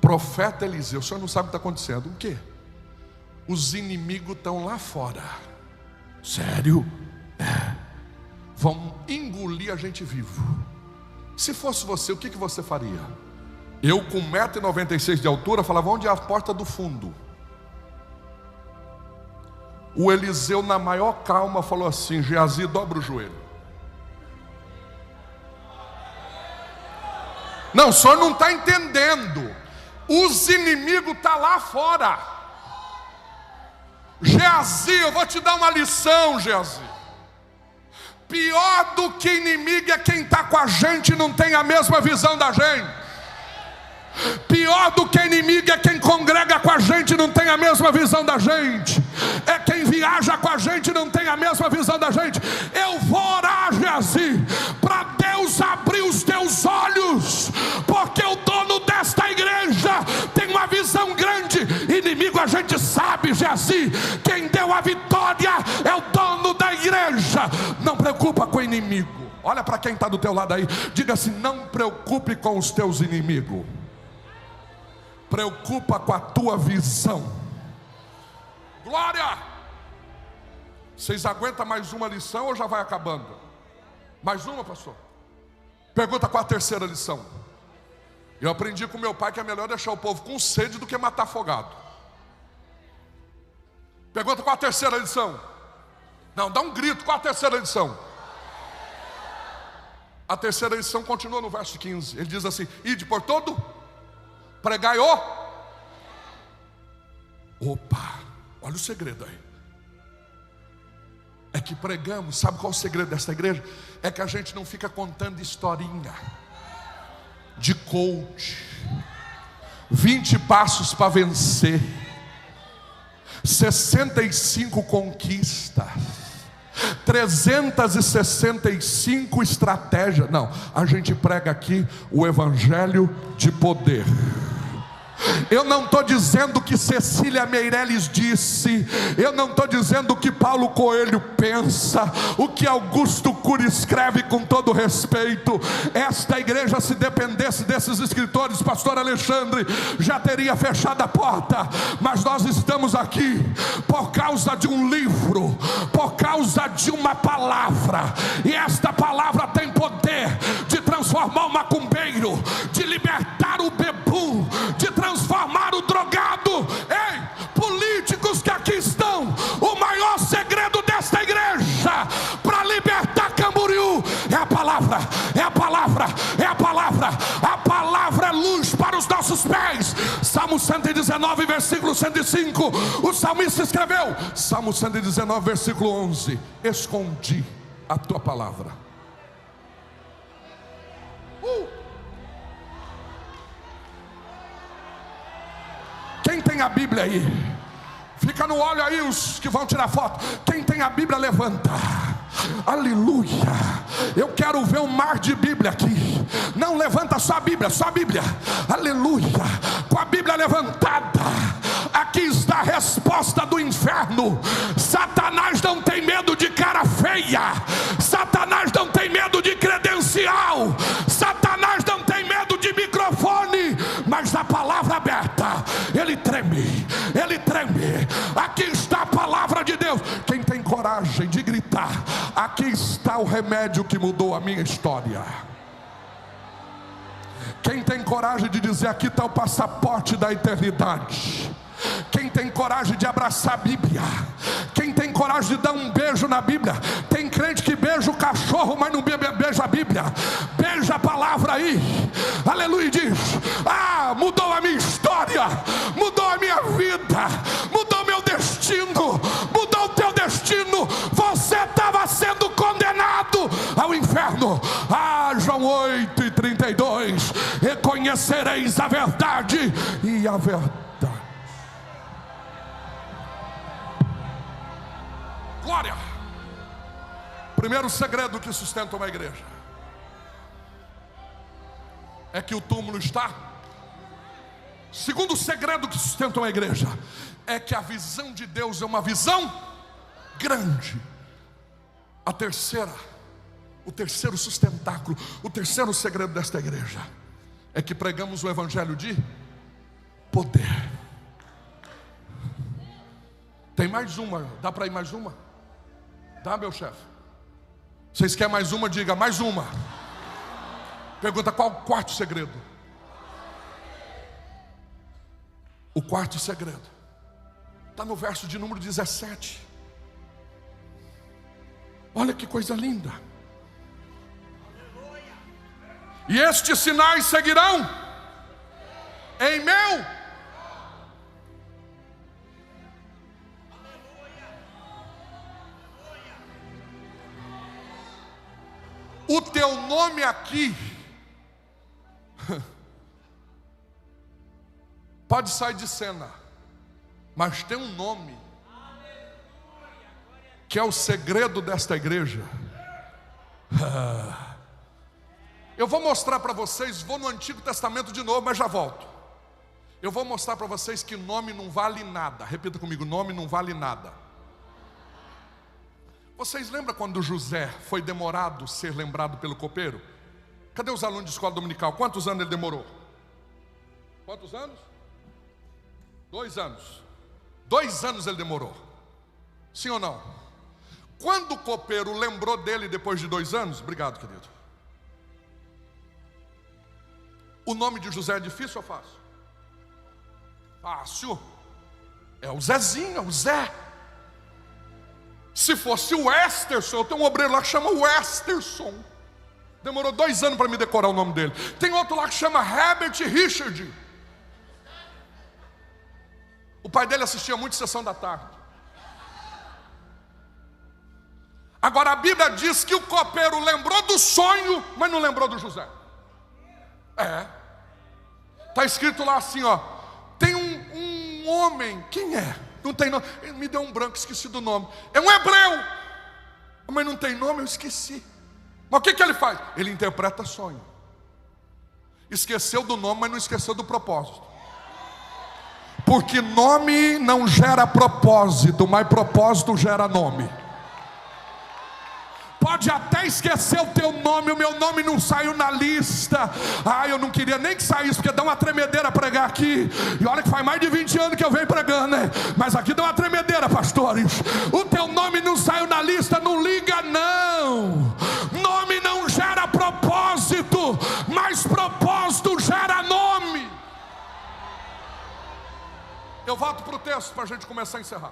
Profeta Eliseu, o senhor não sabe o que está acontecendo. O quê? Os inimigos estão lá fora. Sério? É. Vão engolir a gente vivo. Se fosse você, o que você faria? Eu com 1,96 m de altura falava: onde é a porta do fundo? O Eliseu, na maior calma, falou assim: Geazi, dobra o joelho. Não, o senhor não está entendendo. Os inimigos estão lá fora. Geazi, eu vou te dar uma lição, Geazi. Pior do que inimigo é quem está com a gente e não tem a mesma visão da gente. Pior do que inimigo é quem congrega com a gente e não tem a mesma visão da gente. É quem viaja com a gente e não tem a mesma visão da gente. Eu vou orar, Geazi, para Deus abrir os teus olhos, porque o dono desta igreja tem uma visão grande. Inimigo a gente sabe, Geazi, quem deu a vitória é o dono da igreja. Não preocupa com o inimigo. Olha para quem está do teu lado aí, diga assim: não preocupe com os teus inimigos, preocupa com a tua visão. Glória! Vocês aguentam mais uma lição ou já vai acabando? Mais uma, pastor? Pergunta qual a terceira lição. Eu aprendi com meu pai que é melhor deixar o povo com sede do que matar afogado. Pergunta qual a terceira lição. Não, dá um grito, qual a terceira lição? A terceira lição continua no verso 15. Ele diz assim: ide por todo, pregai o. Opa, olha o segredo aí. É que pregamos, sabe qual é o segredo dessa igreja? É que a gente não fica contando historinha de coach, 20 passos para vencer, 65 conquistas. 365 estratégias. Não, a gente prega aqui o evangelho de poder. Eu não estou dizendo que Cecília Meirelles disse, eu não estou dizendo o que Paulo Coelho pensa, o que Augusto Cury escreve, com todo respeito. Esta igreja, se dependesse desses escritores, pastor Alexandre, já teria fechado a porta, mas nós estamos aqui por causa de um livro, por causa de uma palavra, e esta palavra tem poder de transformar o macumbeiro, de libertar o bebum, de transformar o drogado. Ei, políticos que aqui estão, o maior segredo desta igreja para libertar Camboriú é a palavra, é a palavra, é a palavra. A palavra é luz para os nossos pés. Salmo 119, versículo 105, o salmista escreveu. Salmo 119, versículo 11: escondi a tua palavra. Quem tem a Bíblia aí? Fica no olho aí os que vão tirar foto. Quem tem a Bíblia, levanta. Aleluia. Eu quero ver um mar de Bíblia aqui. Não levanta só a Bíblia, só a Bíblia. Aleluia. Com a Bíblia levantada, aqui está a resposta do inferno. Satanás não tem medo de cara feia. Satanás não tem medo de credencial. Satanás não tem medo de microfone. Mas a palavra aberta, ele treme, ele treme. Aqui está a palavra de Deus. Quem tem coragem de gritar: aqui está o remédio que mudou a minha história. Quem tem coragem de dizer: aqui está o passaporte da eternidade. Quem tem coragem de abraçar a Bíblia? Quem tem coragem de dar um beijo na Bíblia? Tem crente que beija o cachorro, mas não beija a Bíblia. Beija a palavra aí, aleluia, e diz: ah, mudou a minha história, mudou a minha vida, mudou meu destino, mudou o teu destino. Você estava sendo condenado ao inferno. Ah, João 8:32: reconhecereis a verdade, e a verdade. Glória. Primeiro segredo que sustenta uma igreja é que o túmulo está. Segundo segredo que sustenta uma igreja é que a visão de Deus é uma visão grande. O terceiro sustentáculo, o terceiro segredo desta igreja é que pregamos o evangelho de poder. Tem mais uma, dá para ir mais uma? Dá, meu chefe? Vocês querem mais uma? Diga, mais uma. Pergunta: qual o quarto segredo? O quarto segredo está no verso de número 17. Olha que coisa linda. E estes sinais seguirão em meu. O teu nome aqui pode sair de cena, mas tem um nome que é o segredo desta igreja. Eu vou mostrar para vocês, vou no Antigo Testamento de novo, mas já volto. Eu vou mostrar para vocês que nome não vale nada. Repita comigo: nome não vale nada. Vocês lembram quando José foi demorado ser lembrado pelo copeiro? Cadê os alunos de escola dominical? Quantos anos ele demorou? Quantos anos? 2 anos. 2 anos ele demorou. Sim ou não? Quando o copeiro lembrou dele depois de 2 anos? Obrigado, querido. O nome de José é difícil ou fácil? Fácil. É o Zezinho, é o Zé. Se fosse o Westerson, eu tenho um obreiro lá que chama Westerson. Demorou 2 anos para me decorar o nome dele. Tem outro lá que chama Herbert Richard. O pai dele assistia muito Sessão da Tarde. Agora a Bíblia diz que o copeiro lembrou do sonho, mas não lembrou do José. Está escrito lá assim, ó: tem um homem, quem é? Não tem nome, ele me deu um branco, esqueci do nome. É um hebreu. Mas não tem nome, eu esqueci. Mas o que ele faz? Ele interpreta sonho. Esqueceu do nome, mas não esqueceu do propósito. Porque nome não gera propósito, mas propósito gera nome. Pode até esquecer o teu nome, o meu nome não saiu na lista. Eu não queria nem que saísse, porque dá uma tremedeira pregar aqui. E olha que faz mais de 20 anos que eu venho pregando, né? Mas aqui dá uma tremedeira, pastores. O teu nome não saiu na lista, não liga não. Nome não gera propósito, mas propósito gera nome. Eu volto para o texto para a gente começar a encerrar.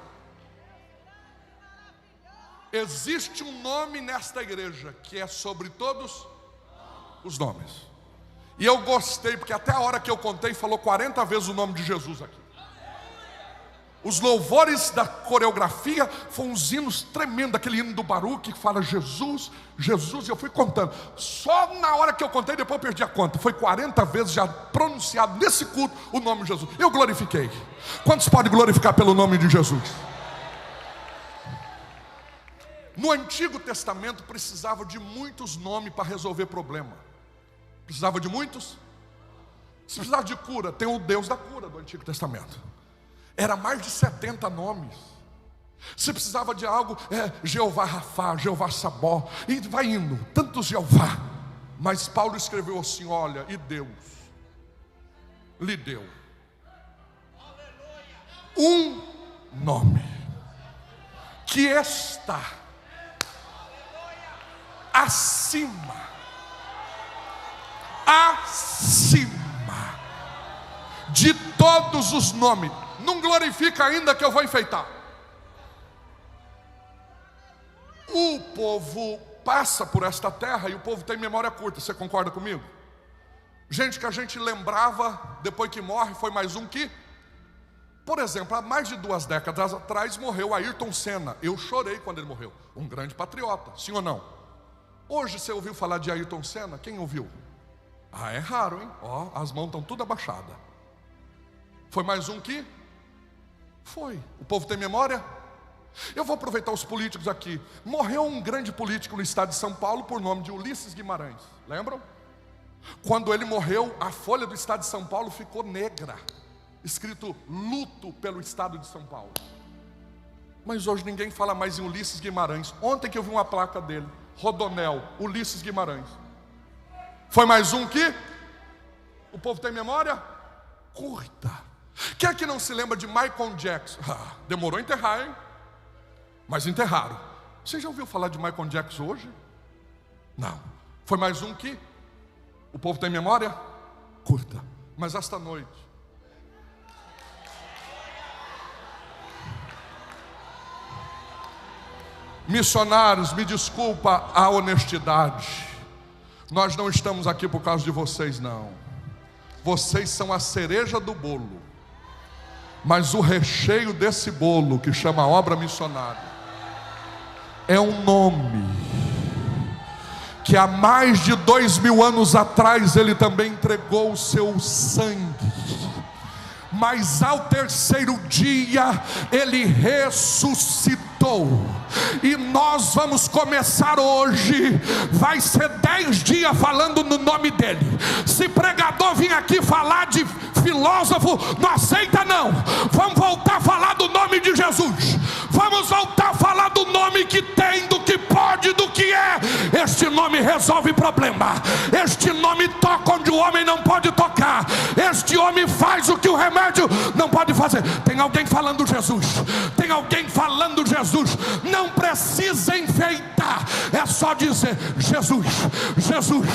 Existe um nome nesta igreja que é sobre todos os nomes. E eu gostei, porque até a hora que eu contei, falou 40 vezes o nome de Jesus aqui. Os louvores da coreografia foram uns hinos tremendos, aquele hino do Baruque que fala Jesus, Jesus, e eu fui contando. Só na hora que eu contei, depois eu perdi a conta. Foi 40 vezes já pronunciado nesse culto o nome de Jesus. Eu glorifiquei. Quantos podem glorificar pelo nome de Jesus? No Antigo Testamento precisava de muitos nomes para resolver problema. Precisava de muitos? Se precisava de cura, tem o Deus da cura do Antigo Testamento. Era mais de 70 nomes. Se precisava de algo, Jeová Rafá, Jeová Sabó, e vai indo, tantos Jeová. Mas Paulo escreveu assim, olha, e Deus lhe deu um nome que está acima de todos os nomes. Não glorifica ainda que eu vou enfeitar. O povo passa por esta terra e o povo tem memória curta. Você concorda comigo? Gente que a gente lembrava depois que morre, foi mais um que... Por exemplo, há mais de 2 décadas atrás morreu Ayrton Senna. Eu chorei quando ele morreu. Um grande patriota, sim ou não? Hoje você ouviu falar de Ayrton Senna? Quem ouviu? É raro, hein? As mãos estão tudo abaixadas. Foi mais um que? Foi. O povo tem memória? Eu vou aproveitar os políticos aqui. Morreu um grande político no estado de São Paulo por nome de Ulisses Guimarães. Lembram? Quando ele morreu, a folha do estado de São Paulo ficou negra, escrito luto pelo estado de São Paulo. Mas hoje ninguém fala mais em Ulisses Guimarães. Ontem que eu vi uma placa dele, Rodonel, Ulisses Guimarães. Foi mais um que? O povo tem memória curta. Quem é que não se lembra de Michael Jackson? Demorou a enterrar, hein? Mas enterraram. Você já ouviu falar de Michael Jackson hoje? Não. Foi mais um que? O povo tem memória curta. Mas esta noite, missionários, me desculpa a honestidade, nós não estamos aqui por causa de vocês, não. Vocês são a cereja do bolo, mas o recheio desse bolo, que chama obra missionária, é um nome que há mais de 2000 anos atrás ele também entregou o seu sangue, mas ao 3º dia ele ressuscitou. E nós vamos começar hoje. Vai ser 10 dias falando no nome dele. Se pregador vir aqui falar de filósofo, não aceita não. Vamos voltar a falar do nome de Jesus. Vamos voltar a falar do nome que tem, do que pode, do que é. Este nome resolve problema. Este nome toca onde o homem não pode tocar. Este homem faz o que o remédio não pode fazer. Tem alguém falando Jesus. Tem alguém falando Jesus. Não precisa enfeitar, é só dizer Jesus, Jesus.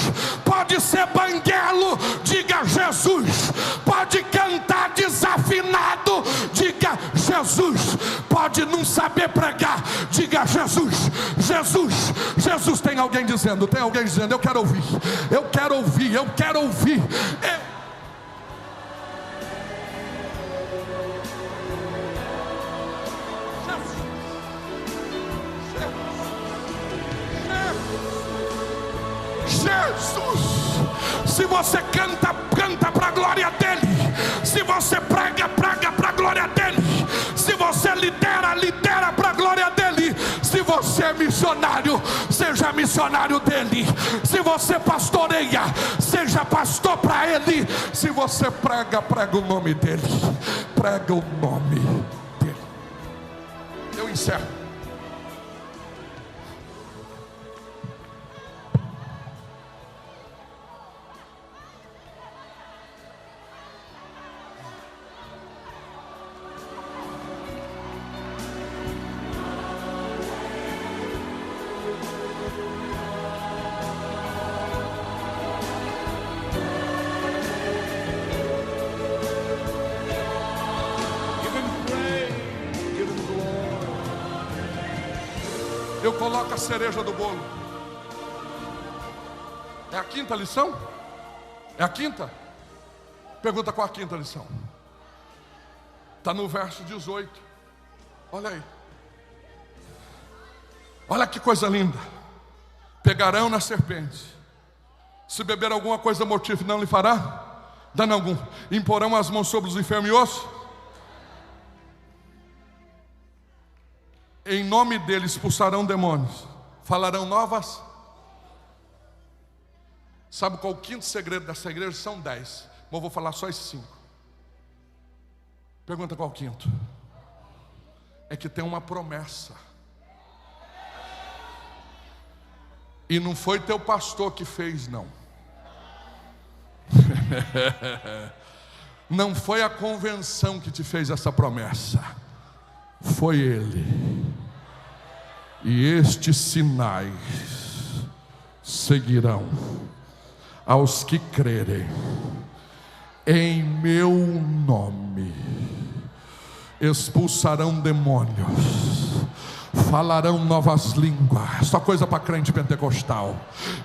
Pode ser banguelo, diga Jesus. Pode cantar desafinado, diga Jesus. Pode não saber pregar, diga Jesus, Jesus, Jesus. Tem alguém dizendo, eu quero ouvir, eu quero ouvir, eu quero ouvir. Jesus. Se você canta, canta para a glória dele. Se você prega, prega para a glória dele. Se você lidera, lidera para a glória dele. Se você você é missionário, seja missionário dele. Se você pastoreia, seja pastor para ele. Se você prega, prega o nome dele. Prega o nome dele. Eu encerro. Eu coloco a cereja do bolo. É a quinta lição? É a quinta? Pergunta qual a quinta lição. Está no verso 18. Olha aí. Olha que coisa linda. Pegarão na serpente. Se beber alguma coisa mortífera, não lhe fará dano algum. Imporão as mãos sobre os enfermos e ossos. Em nome dele expulsarão demônios. Falarão novas. Sabe qual o quinto segredo dessa igreja? São 10, mas eu vou falar só esses 5. Pergunta qual o quinto? É que tem uma promessa. E não foi teu pastor que fez, não. Não foi a convenção que te fez essa promessa. Foi ele. E estes sinais seguirão aos que crerem em meu nome. Expulsarão demônios, falarão novas línguas. Só coisa para crente pentecostal.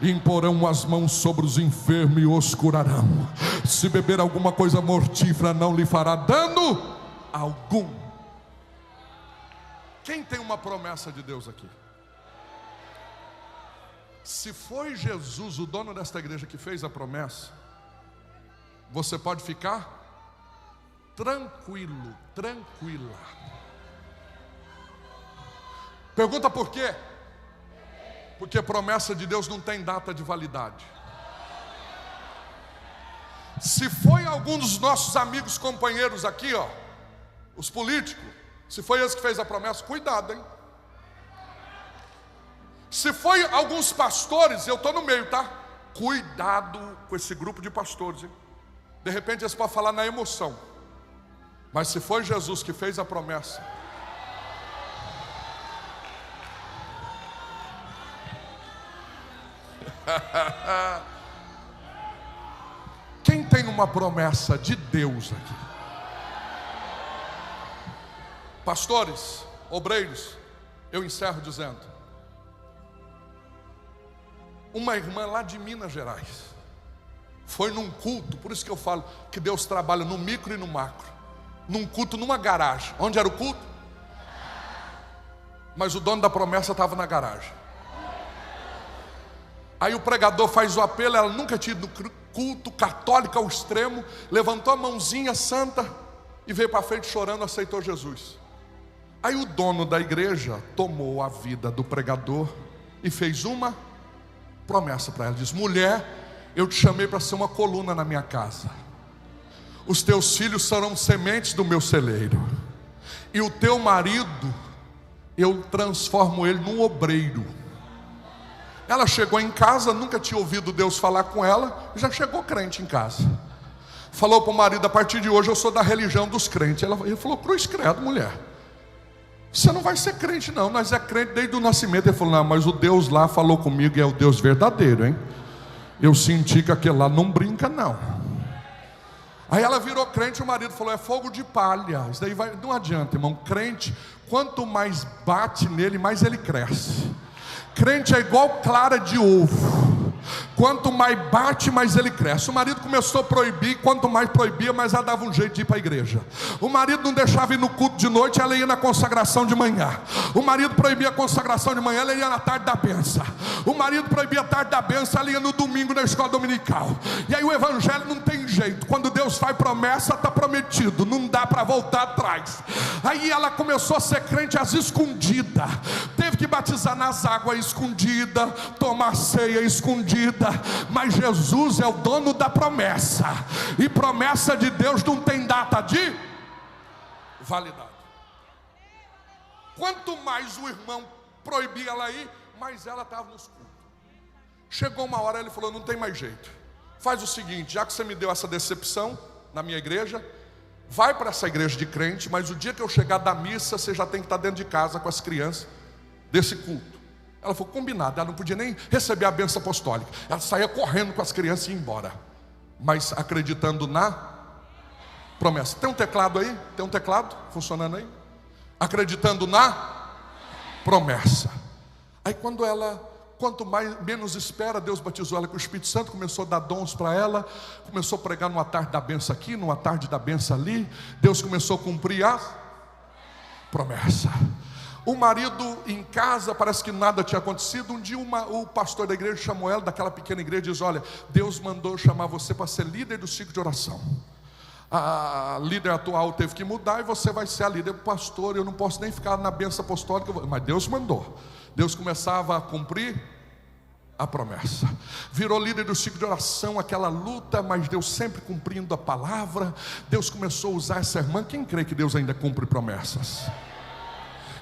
Imporão as mãos sobre os enfermos e os curarão. Se beber alguma coisa mortífera, não lhe fará dano algum. Quem tem uma promessa de Deus aqui? Se foi Jesus, o dono desta igreja, que fez a promessa, você pode ficar tranquilo, tranquila. Pergunta por quê? Porque promessa de Deus não tem data de validade. Se foi algum dos nossos amigos, companheiros aqui, ó, os políticos, se foi esse que fez a promessa, cuidado, hein? Se foi alguns pastores, eu estou no meio, tá? Cuidado com esse grupo de pastores, hein? De repente eles podem falar na emoção. Mas se foi Jesus que fez a promessa, quem tem uma promessa de Deus aqui? Pastores, obreiros, eu encerro dizendo: uma irmã lá de Minas Gerais foi num culto, por isso que eu falo que Deus trabalha no micro e no macro. Num culto, numa garagem. Onde era o culto? Mas o dono da promessa estava na garagem. Aí o pregador faz o apelo, ela nunca tinha ido no culto, católica ao extremo, levantou a mãozinha santa e veio para frente chorando, aceitou Jesus. Aí o dono da igreja tomou a vida do pregador e fez uma promessa para ela. Diz: mulher, eu te chamei para ser uma coluna na minha casa. Os teus filhos serão sementes do meu celeiro. E o teu marido, eu transformo ele num obreiro. Ela chegou em casa, nunca tinha ouvido Deus falar com ela, já chegou crente em casa. Falou para o marido: a partir de hoje eu sou da religião dos crentes. Ele falou: cruz credo, mulher, você não vai ser crente não, nós é crente desde o nascimento. Ele falou: não, mas o Deus lá falou comigo e é o Deus verdadeiro, hein? Eu senti que aquele lá não brinca não. Aí ela virou crente, o marido falou: é fogo de palha. Isso daí não adianta, irmão. Crente, quanto mais bate nele, mais ele cresce. Crente é igual clara de ovo. Quanto mais bate, mais ele cresce. O marido começou a proibir, quanto mais proibia, mais ela dava um jeito de ir para a igreja. O marido não deixava ir no culto de noite, ela ia na consagração de manhã. O marido proibia a consagração de manhã, ela ia na tarde da benção. O marido proibia a tarde da benção, ela ia no domingo na escola dominical. E aí o evangelho não tem jeito. Quando Deus faz promessa, está prometido, não dá para voltar atrás. Aí ela começou a ser crente às escondidas. Teve que batizar nas águas escondidas, tomar ceia escondida. Mas Jesus é o dono da promessa, e promessa de Deus não tem data de validade. Quanto mais o irmão proibia ela ir, mais ela estava nos cultos. Chegou uma hora, ele falou: não tem mais jeito, faz o seguinte, já que você me deu essa decepção na minha igreja, vai para essa igreja de crente, mas o dia que eu chegar da missa, você já tem que estar dentro de casa com as crianças desse culto. Ela falou: combinado. Ela não podia nem receber a bênção apostólica. Ela saía correndo com as crianças e ia embora, mas acreditando na promessa. Tem um teclado aí? Tem um teclado funcionando aí? Acreditando na promessa. Aí quanto menos espera, Deus batizou ela com o Espírito Santo, começou a dar dons para ela, começou a pregar numa tarde da benção aqui, numa tarde da benção ali. Deus começou a cumprir a promessa. O marido em casa, parece que nada tinha acontecido. Um dia o pastor da igreja chamou ela, daquela pequena igreja, e diz: olha, Deus mandou chamar você para ser líder do ciclo de oração. A líder atual teve que mudar e você vai ser a líder. Pastor, eu não posso nem ficar na bênção apostólica. Mas Deus mandou. Deus começava a cumprir a promessa. Virou líder do ciclo de oração, aquela luta, mas Deus sempre cumprindo a palavra. Deus começou a usar essa irmã. Quem crê que Deus ainda cumpre promessas?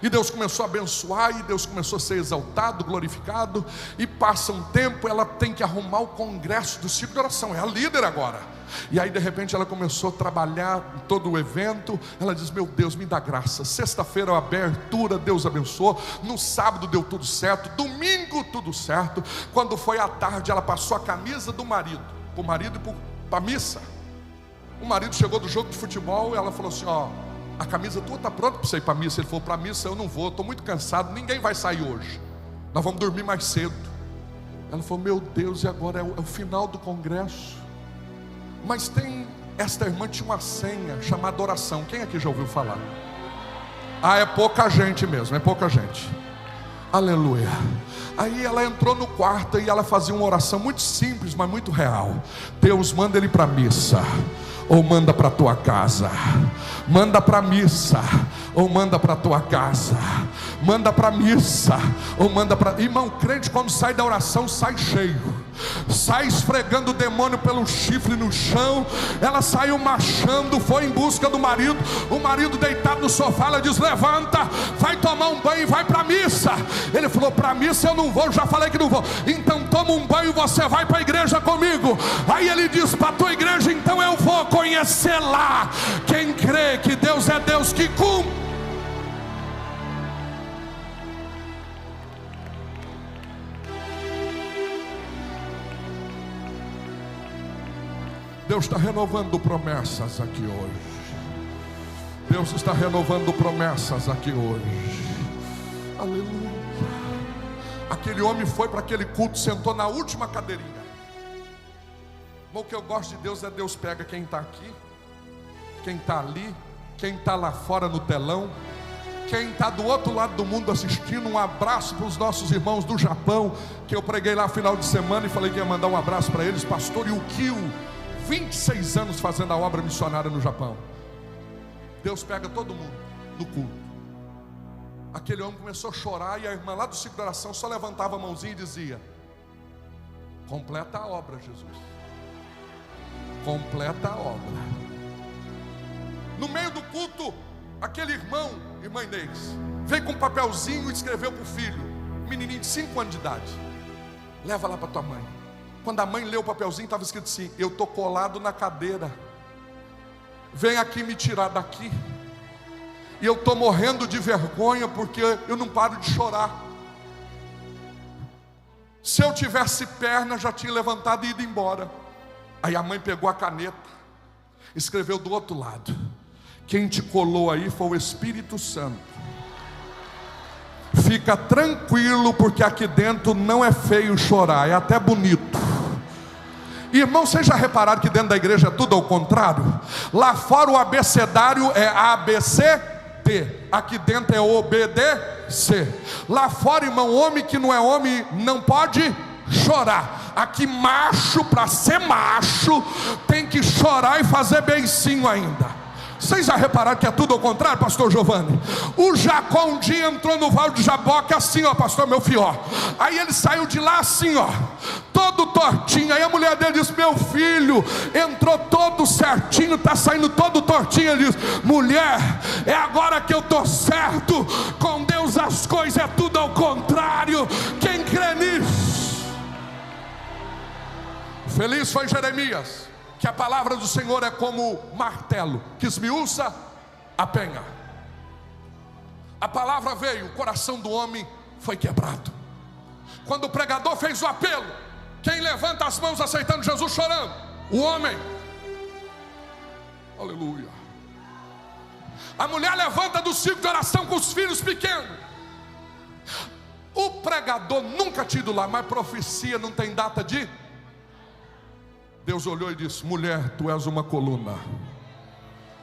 E Deus começou a abençoar, e Deus começou a ser exaltado, glorificado. E passa um tempo, ela tem que arrumar o congresso do ciclo de oração, é a líder agora. E aí de repente ela começou a trabalhar em todo o evento. Ela diz: meu Deus, me dá graça. Sexta-feira a abertura, Deus abençoou. No sábado deu tudo certo, domingo tudo certo. Quando foi à tarde, ela passou a camisa do marido, para o marido e para a missa. O marido chegou do jogo de futebol e ela falou assim: ó, a camisa tua está pronta para você ir para a missa? Ele falou: para a missa eu não vou, estou muito cansado, ninguém vai sair hoje, nós vamos dormir mais cedo. Ela falou: meu Deus, e agora é o final do congresso. Mas esta irmã tinha uma senha chamada oração. Quem aqui já ouviu falar? Ah, é pouca gente mesmo, é pouca gente. Aleluia. Aí ela entrou no quarto e ela fazia uma oração muito simples, mas muito real. Deus, manda ele para a missa, ou manda para a tua casa. Manda para a missa, ou manda para a tua casa. Manda para a missa, ou manda para... Irmão, crente quando sai da oração, sai cheio. Sai esfregando o demônio pelo chifre no chão. Ela saiu marchando, foi em busca do marido. O marido deitado no sofá, ela diz: levanta, vai tomar um banho e vai para a missa. Ele falou: para a missa eu não vou, já falei que não vou. Então toma um banho e você vai para a igreja comigo. Aí ele diz: para a tua igreja então eu vou conhecer lá. Quem crê que Deus é Deus que cumpre. Deus está renovando promessas aqui hoje. Deus está renovando promessas aqui hoje. Aleluia. Aquele homem foi para aquele culto, sentou na última cadeirinha. Mas o que eu gosto de Deus é Deus pega quem está aqui, quem está ali, quem está lá fora no telão, quem está do outro lado do mundo assistindo. Um abraço para os nossos irmãos do Japão, que eu preguei lá no final de semana e falei que ia mandar um abraço para eles. Pastor Yukio, 26 anos fazendo a obra missionária no Japão. Deus pega todo mundo no culto. Aquele homem começou a chorar, e a irmã lá do ciclo de oração só levantava a mãozinha e dizia: completa a obra, Jesus, completa a obra. No meio do culto, aquele irmã Inês, veio com um papelzinho e escreveu para o filho, um menininho de 5 anos de idade: leva lá para tua mãe. Quando a mãe leu o papelzinho, estava escrito assim: eu estou colado na cadeira, vem aqui me tirar daqui. E eu estou morrendo de vergonha porque eu não paro de chorar. Se eu tivesse perna, já tinha levantado e ido embora. Aí a mãe pegou a caneta, escreveu do outro lado: quem te colou aí foi o Espírito Santo. Fica tranquilo, porque aqui dentro não é feio chorar, é até bonito. Irmão, vocês já repararam que dentro da igreja é tudo ao contrário? Lá fora o abecedário é ABCD, aqui dentro é OBDC. Lá fora, irmão, homem que não é homem não pode chorar. Aqui macho, para ser macho, tem que chorar e fazer beicinho ainda. Vocês já repararam que é tudo ao contrário, pastor Giovanni? O Jacó um dia entrou no Vale de Jaboque assim, ó, pastor meu fió. Aí ele saiu de lá assim, ó, todo tortinho. Aí a mulher dele disse: meu filho entrou todo certinho, está saindo todo tortinho. Ele disse: mulher, é agora que eu estou certo. Com Deus as coisas é tudo ao contrário. Quem crê nisso? Feliz foi Jeremias, que a palavra do Senhor é como martelo que esmiuça a penha. A palavra veio, o coração do homem foi quebrado. Quando o pregador fez o apelo, quem levanta as mãos aceitando Jesus chorando? O homem. Aleluia. A mulher levanta do círculo de oração com os filhos pequenos. O pregador nunca tinha ido lá, mas profecia não tem data de... Deus olhou e disse: mulher, tu és uma coluna.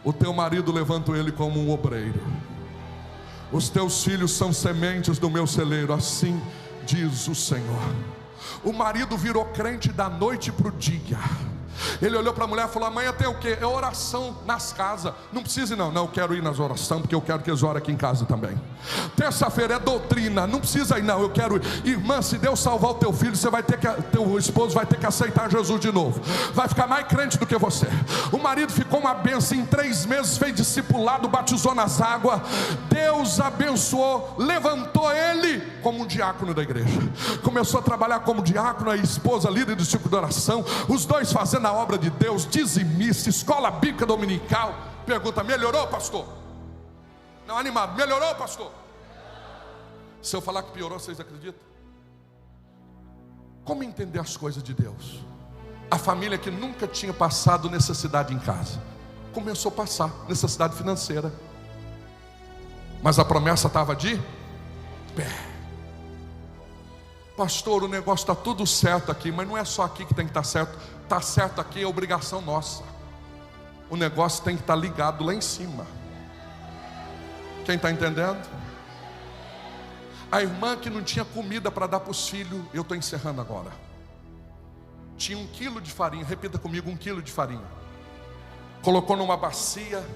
O teu marido levanto ele como um obreiro. Os teus filhos são sementes do meu celeiro. Assim diz o Senhor. O marido virou crente da noite para o dia. Ele olhou para a mulher e falou: amanhã tem o quê? É oração nas casas. Não precisa ir não. Não, eu quero ir nas orações, porque eu quero que eles orem aqui em casa também. Terça-feira é doutrina. Não precisa ir não, eu quero ir. Irmã, se Deus salvar o teu filho, você vai ter que, teu esposo vai ter que aceitar Jesus de novo. Vai ficar mais crente do que você. O marido ficou uma bênção. Em 3 meses fez discipulado, batizou nas águas. Deus abençoou, levantou ele como um diácono da igreja. Começou a trabalhar como diácono, a esposa líder do círculo de oração. Os dois fazendo a obra de Deus, dizimista, escola bíblica dominical. Pergunta: melhorou, pastor? Não, animado, melhorou, pastor? Se eu falar que piorou, vocês acreditam? Como entender as coisas de Deus? A família que nunca tinha passado necessidade em casa começou a passar necessidade financeira, mas a promessa estava de pé. Pastor, o negócio está tudo certo aqui, mas não é só aqui que tem que estar certo. Está certo aqui, é obrigação nossa. O negócio tem que estar ligado lá em cima. Quem está entendendo? A irmã que não tinha comida para dar para os filhos, eu estou encerrando agora. Tinha 1 quilo de farinha, repita comigo, 1 quilo de farinha. Colocou numa bacia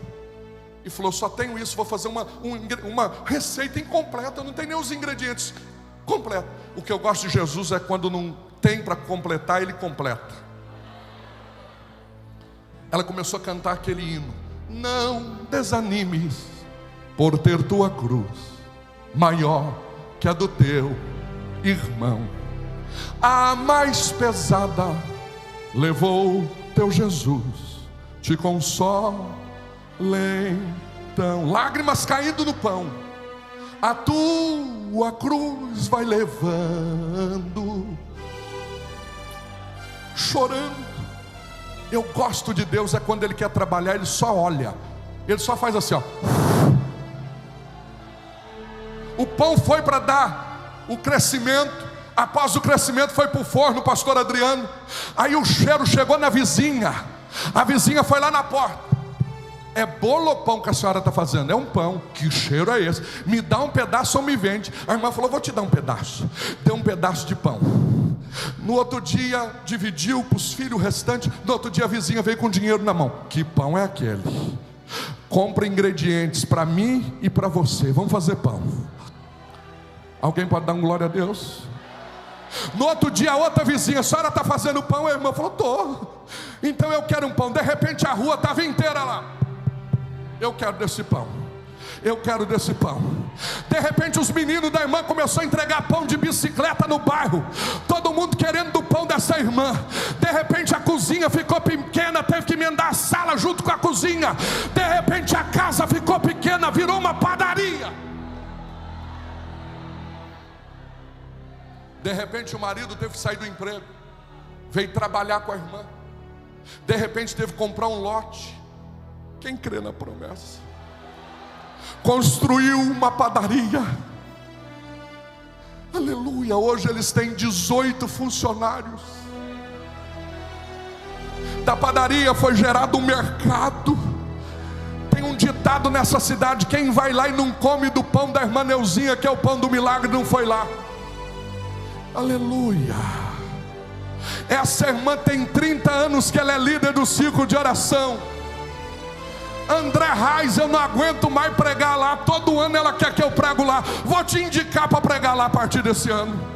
e falou: só tenho isso, vou fazer uma receita incompleta, não tem nem os ingredientes completos. O que eu gosto de Jesus é quando não tem para completar, ele completa. Ela começou a cantar aquele hino: não desanimes, por ter tua cruz maior que a do teu irmão. A mais pesada levou teu Jesus, te consola então. Lágrimas caindo no pão, a tua cruz vai levando, chorando. Eu gosto de Deus é quando Ele quer trabalhar, Ele só olha. Ele só faz assim, ó. O pão foi para dar o crescimento. Após o crescimento foi para o forno, pastor Adriano. Aí o cheiro chegou na vizinha. A vizinha foi lá na porta: é bolo ou pão que a senhora está fazendo? É um pão. Que cheiro é esse? Me dá um pedaço ou me vende. A irmã falou: vou te dar um pedaço. Deu um pedaço de pão. No outro dia dividiu para os filhos o restante. No outro dia a vizinha veio com dinheiro na mão. Que pão é aquele? Compra ingredientes para mim e para você. Vamos fazer pão. Alguém pode dar um glória a Deus? No outro dia a outra vizinha: a senhora está fazendo pão? A irmã falou: estou. Então eu quero um pão. De repente a rua estava inteira lá: eu quero desse pão, eu quero desse pão. De repente os meninos da irmã começaram a entregar pão de bicicleta no bairro. Todo mundo querendo do pão dessa irmã. De repente a cozinha ficou pequena, teve que emendar a sala junto com a cozinha. De repente a casa ficou pequena, virou uma padaria. De repente o marido teve que sair do emprego, veio trabalhar com a irmã. De repente teve que comprar um lote. Quem crê na promessa? Construiu uma padaria. Aleluia. Hoje eles têm 18 funcionários. Da padaria foi gerado um mercado. Tem um ditado nessa cidade: quem vai lá e não come do pão da irmã Neuzinha, que é o pão do milagre, não foi lá. Aleluia. Essa irmã tem 30 anos que ela é líder do ciclo de oração. André Reis, eu não aguento mais pregar lá. Todo ano ela quer que eu prego lá. Vou te indicar para pregar lá a partir desse ano.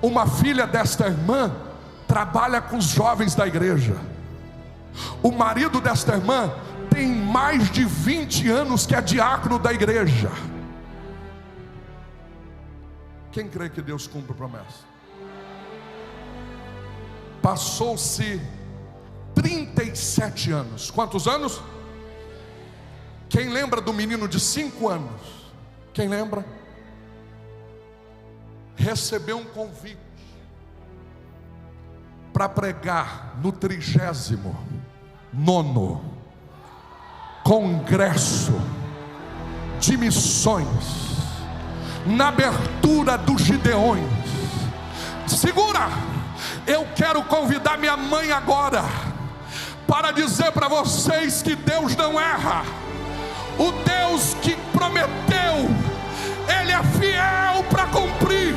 Uma filha desta irmã trabalha com os jovens da igreja. O marido desta irmã tem mais de 20 anos que é diácono da igreja. Quem crê que Deus cumpre a promessa? Passou-se 37 anos. Quantos anos? Quem lembra do menino de 5 anos? Quem lembra? Recebeu um convite para pregar no 39º Congresso de Missões, na abertura dos Gideões. Segura! Eu quero convidar minha mãe agora para dizer para vocês que Deus não erra. O Deus que prometeu, Ele é fiel para cumprir.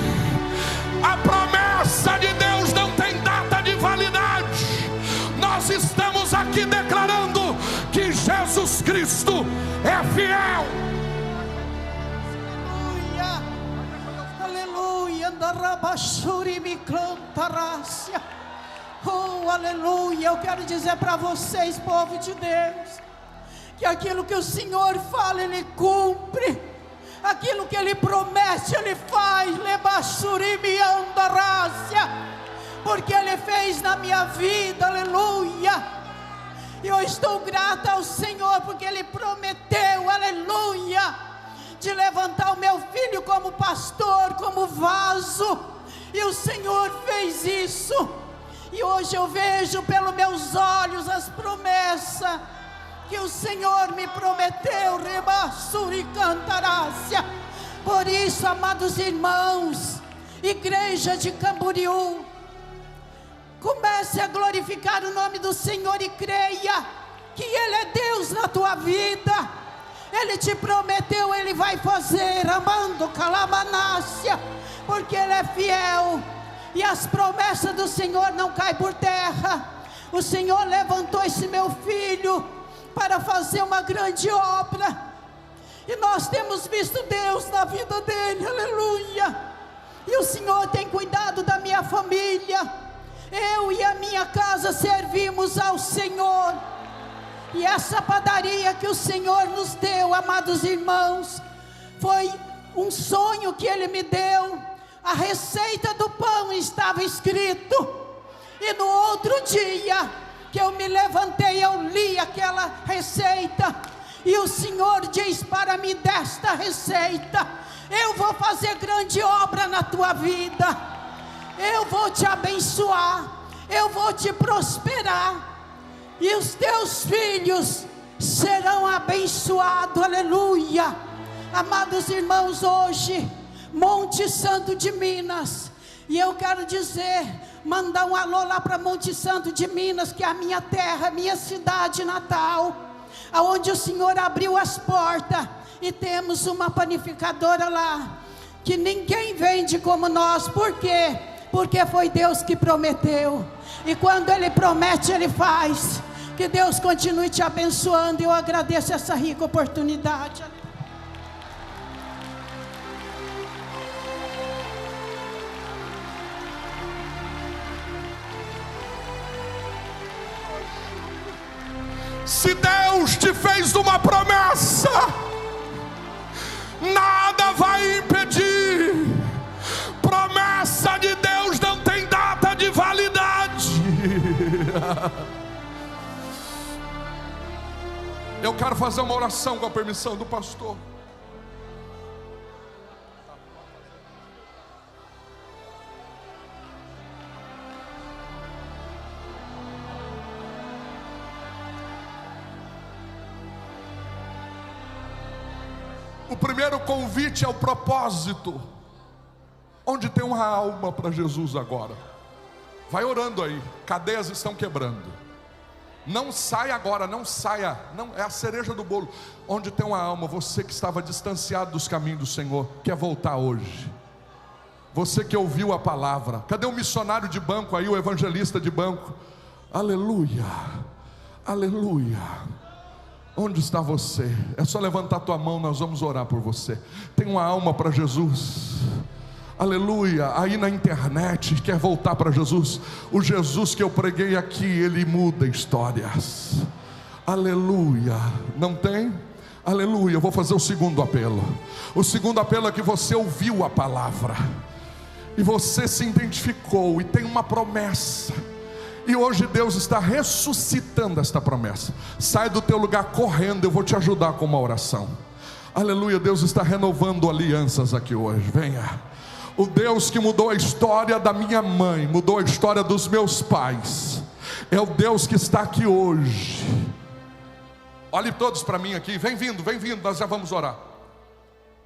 A promessa de Deus não tem data de validade. Nós estamos aqui declarando que Jesus Cristo é fiel. Aleluia, oh, aleluia. Eu quero dizer para vocês, povo de Deus, que aquilo que o Senhor fala, Ele cumpre. Aquilo que Ele promete, Ele faz. Porque Ele fez na minha vida, aleluia. E eu estou grata ao Senhor, porque Ele prometeu, aleluia, de levantar o meu filho como pastor, como vaso. E o Senhor fez isso. E hoje eu vejo pelos meus olhos as promessas que o Senhor me prometeu. Por isso, amados irmãos, igreja de Camboriú, comece a glorificar o nome do Senhor e creia que Ele é Deus na tua vida. Ele te prometeu, Ele vai fazer, amando calamanácia, porque Ele é fiel. E as promessas do Senhor não caem por terra. O Senhor levantou esse meu filho para fazer uma grande obra, e nós temos visto Deus na vida dele, aleluia. E o Senhor tem cuidado da minha família. Eu e a minha casa servimos ao Senhor. E essa padaria que o Senhor nos deu, amados irmãos, foi um sonho que Ele me deu. A receita do pão estava escrito, e no outro dia que eu me levantei, eu li aquela receita, e o Senhor diz para mim desta receita: eu vou fazer grande obra na tua vida, eu vou te abençoar, eu vou te prosperar, e os teus filhos serão abençoados, aleluia. Amados irmãos, hoje, Monte Santo de Minas, e eu quero dizer, mandar um alô lá para Monte Santo de Minas, que é a minha terra, minha cidade natal, aonde o Senhor abriu as portas, e temos uma panificadora lá, que ninguém vende como nós. Por quê? Porque foi Deus que prometeu, e quando Ele promete, Ele faz. Que Deus continue te abençoando, e eu agradeço essa rica oportunidade. Se Deus te fez uma promessa, nada vai impedir. Promessa de Deus não tem data de validade. Eu quero fazer uma oração com a permissão do pastor. O primeiro convite é o propósito. Onde tem uma alma para Jesus agora? Vai orando aí, cadeias estão quebrando. Não saia agora, não saia, não, é a cereja do bolo. Onde tem uma alma, você que estava distanciado dos caminhos do Senhor, quer voltar hoje. Você que ouviu a palavra, cadê o missionário de banco aí, o evangelista de banco? Aleluia, aleluia. Onde está você? É só levantar tua mão, nós vamos orar por você. Tem uma alma para Jesus. Aleluia. Aí na internet, quer voltar para Jesus? O Jesus que eu preguei aqui, ele muda histórias. Aleluia. Não tem? Aleluia. Eu vou fazer o segundo apelo. O segundo apelo é que você ouviu a palavra e você se identificou e tem uma promessa, e hoje Deus está ressuscitando esta promessa. Sai do teu lugar correndo, eu vou te ajudar com uma oração. Aleluia. Deus está renovando alianças aqui hoje. Venha. O Deus que mudou a história da minha mãe, mudou a história dos meus pais, é o Deus que está aqui hoje. Olhe todos para mim aqui, vem vindo, nós já vamos orar.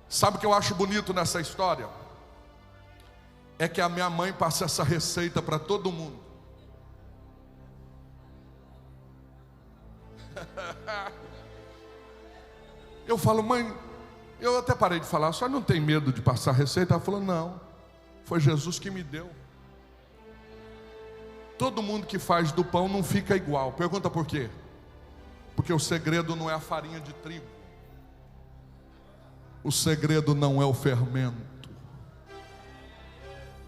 Sabe o que eu acho bonito nessa história? É que a minha mãe passa essa receita para todo mundo. Eu falo, mãe, eu até parei de falar, a senhora não tem medo de passar receita? Ela falou, não, foi Jesus que me deu. Todo mundo que faz do pão não fica igual. Pergunta por quê? Porque o segredo não é a farinha de trigo, o segredo não é o fermento,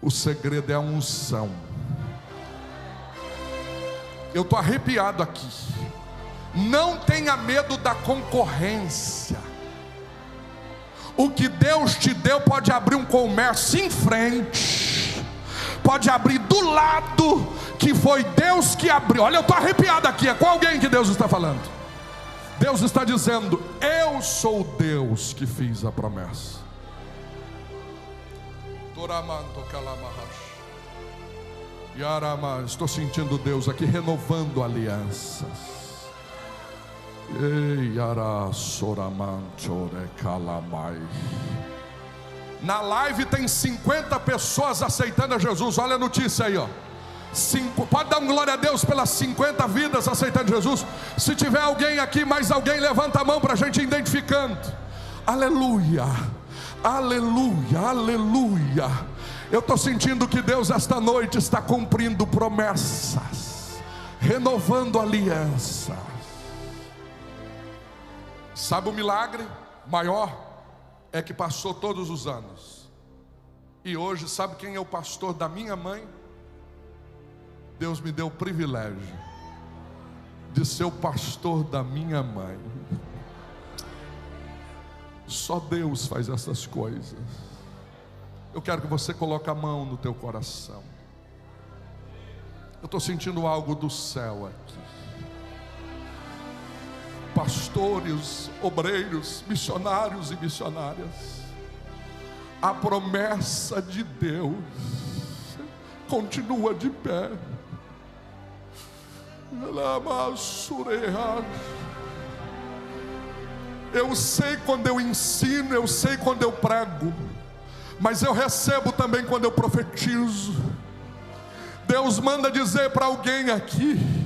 o segredo é a unção. Eu estou arrepiado aqui. Não tenha medo da concorrência. O que Deus te deu pode abrir um comércio em frente, pode abrir do lado, que foi Deus que abriu. Olha, eu estou arrepiado aqui. É com alguém que Deus está falando. Deus está dizendo, eu sou Deus que fiz a promessa. Estou sentindo Deus aqui renovando alianças. Na live tem 50 pessoas aceitando a Jesus. Olha a notícia aí, ó. Pode dar um glória a Deus pelas 50 vidas aceitando Jesus. Se tiver alguém aqui, mais alguém, levanta a mão para a gente ir identificando. Aleluia, aleluia, aleluia. Eu estou sentindo que Deus esta noite está cumprindo promessas, renovando alianças. Sabe o milagre maior? É que passou todos os anos, e hoje sabe quem é o pastor da minha mãe? Deus me deu o privilégio de ser o pastor da minha mãe. Só Deus faz essas coisas. Eu quero que você coloque a mão no teu coração. Eu estou sentindo algo do céu aqui. Pastores, obreiros, missionários e missionárias, a promessa de Deus continua de pé. Eu sei quando eu ensino, eu sei quando eu prego, mas eu recebo também quando eu profetizo. Deus manda dizer para alguém aqui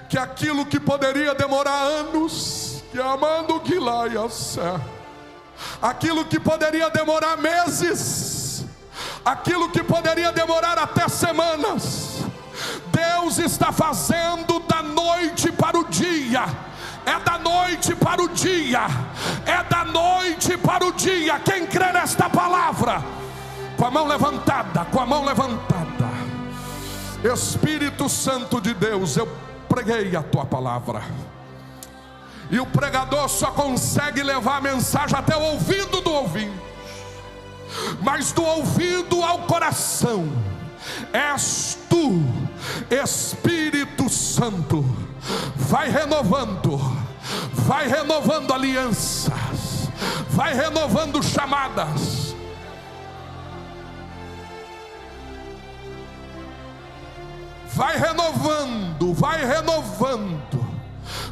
que aquilo que poderia demorar anos, que amando que lá ia ser, aquilo que poderia demorar meses, aquilo que poderia demorar até semanas, Deus está fazendo da noite para o dia. É da noite para o dia, é da noite para o dia. Quem crê nesta palavra, com a mão levantada, com a mão levantada. Espírito Santo de Deus, eu preguei a tua palavra, e o pregador só consegue levar a mensagem até o ouvido do ouvinte, mas do ouvido ao coração és tu, Espírito Santo. Vai renovando alianças, vai renovando chamadas. Vai renovando, vai renovando,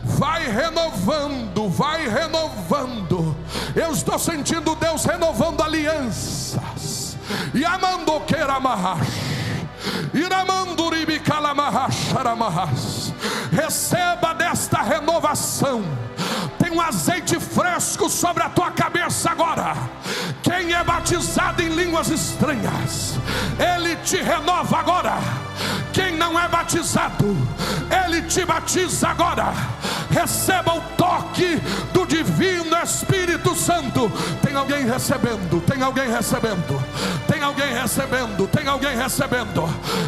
vai renovando, vai renovando. Eu estou sentindo Deus renovando alianças. E amando queira amarrar. Receba desta renovação. Tem um azeite fresco sobre a tua cabeça agora. Quem é batizado em línguas estranhas, Ele te renova agora. Quem não é batizado, Ele te batiza agora. Receba o toque do divino Espírito Santo. Tem alguém recebendo, tem alguém recebendo, tem alguém recebendo, tem alguém recebendo,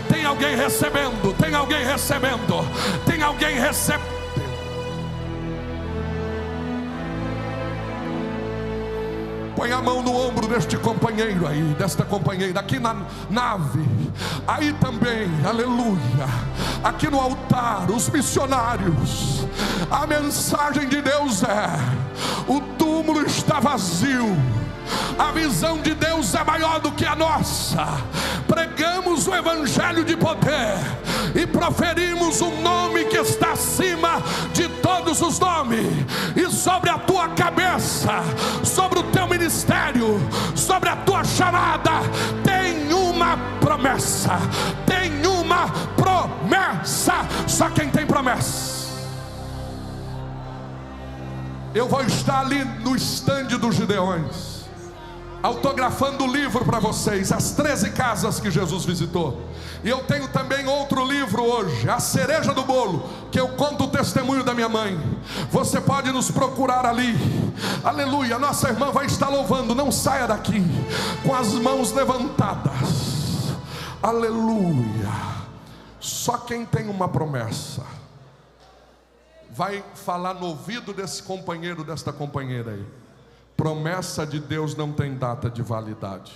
tem alguém recebendo, tem alguém recebendo, tem alguém recebendo. Põe a mão no ombro deste companheiro aí, desta companheira, aqui na nave, aí também, aleluia, aqui no altar, os missionários. A mensagem de Deus é: o túmulo está vazio. A visão de Deus é maior do que a nossa. Pregamos o evangelho de poder e proferimos um nome que está acima de todos os nomes. E sobre a tua cabeça, sobre o teu ministério, sobre a tua chamada, tem uma promessa. Tem uma promessa. Só quem tem promessa. Eu vou estar ali no estande dos Gideões, autografando o livro para vocês, as 13 casas que Jesus visitou. E eu tenho também outro livro hoje, A Cereja do Bolo, que eu conto o testemunho da minha mãe. Você pode nos procurar ali. Aleluia, nossa irmã vai estar louvando. Não saia daqui com as mãos levantadas. Aleluia. Só quem tem uma promessa vai falar no ouvido desse companheiro, desta companheira aí. Promessa de Deus não tem data de validade.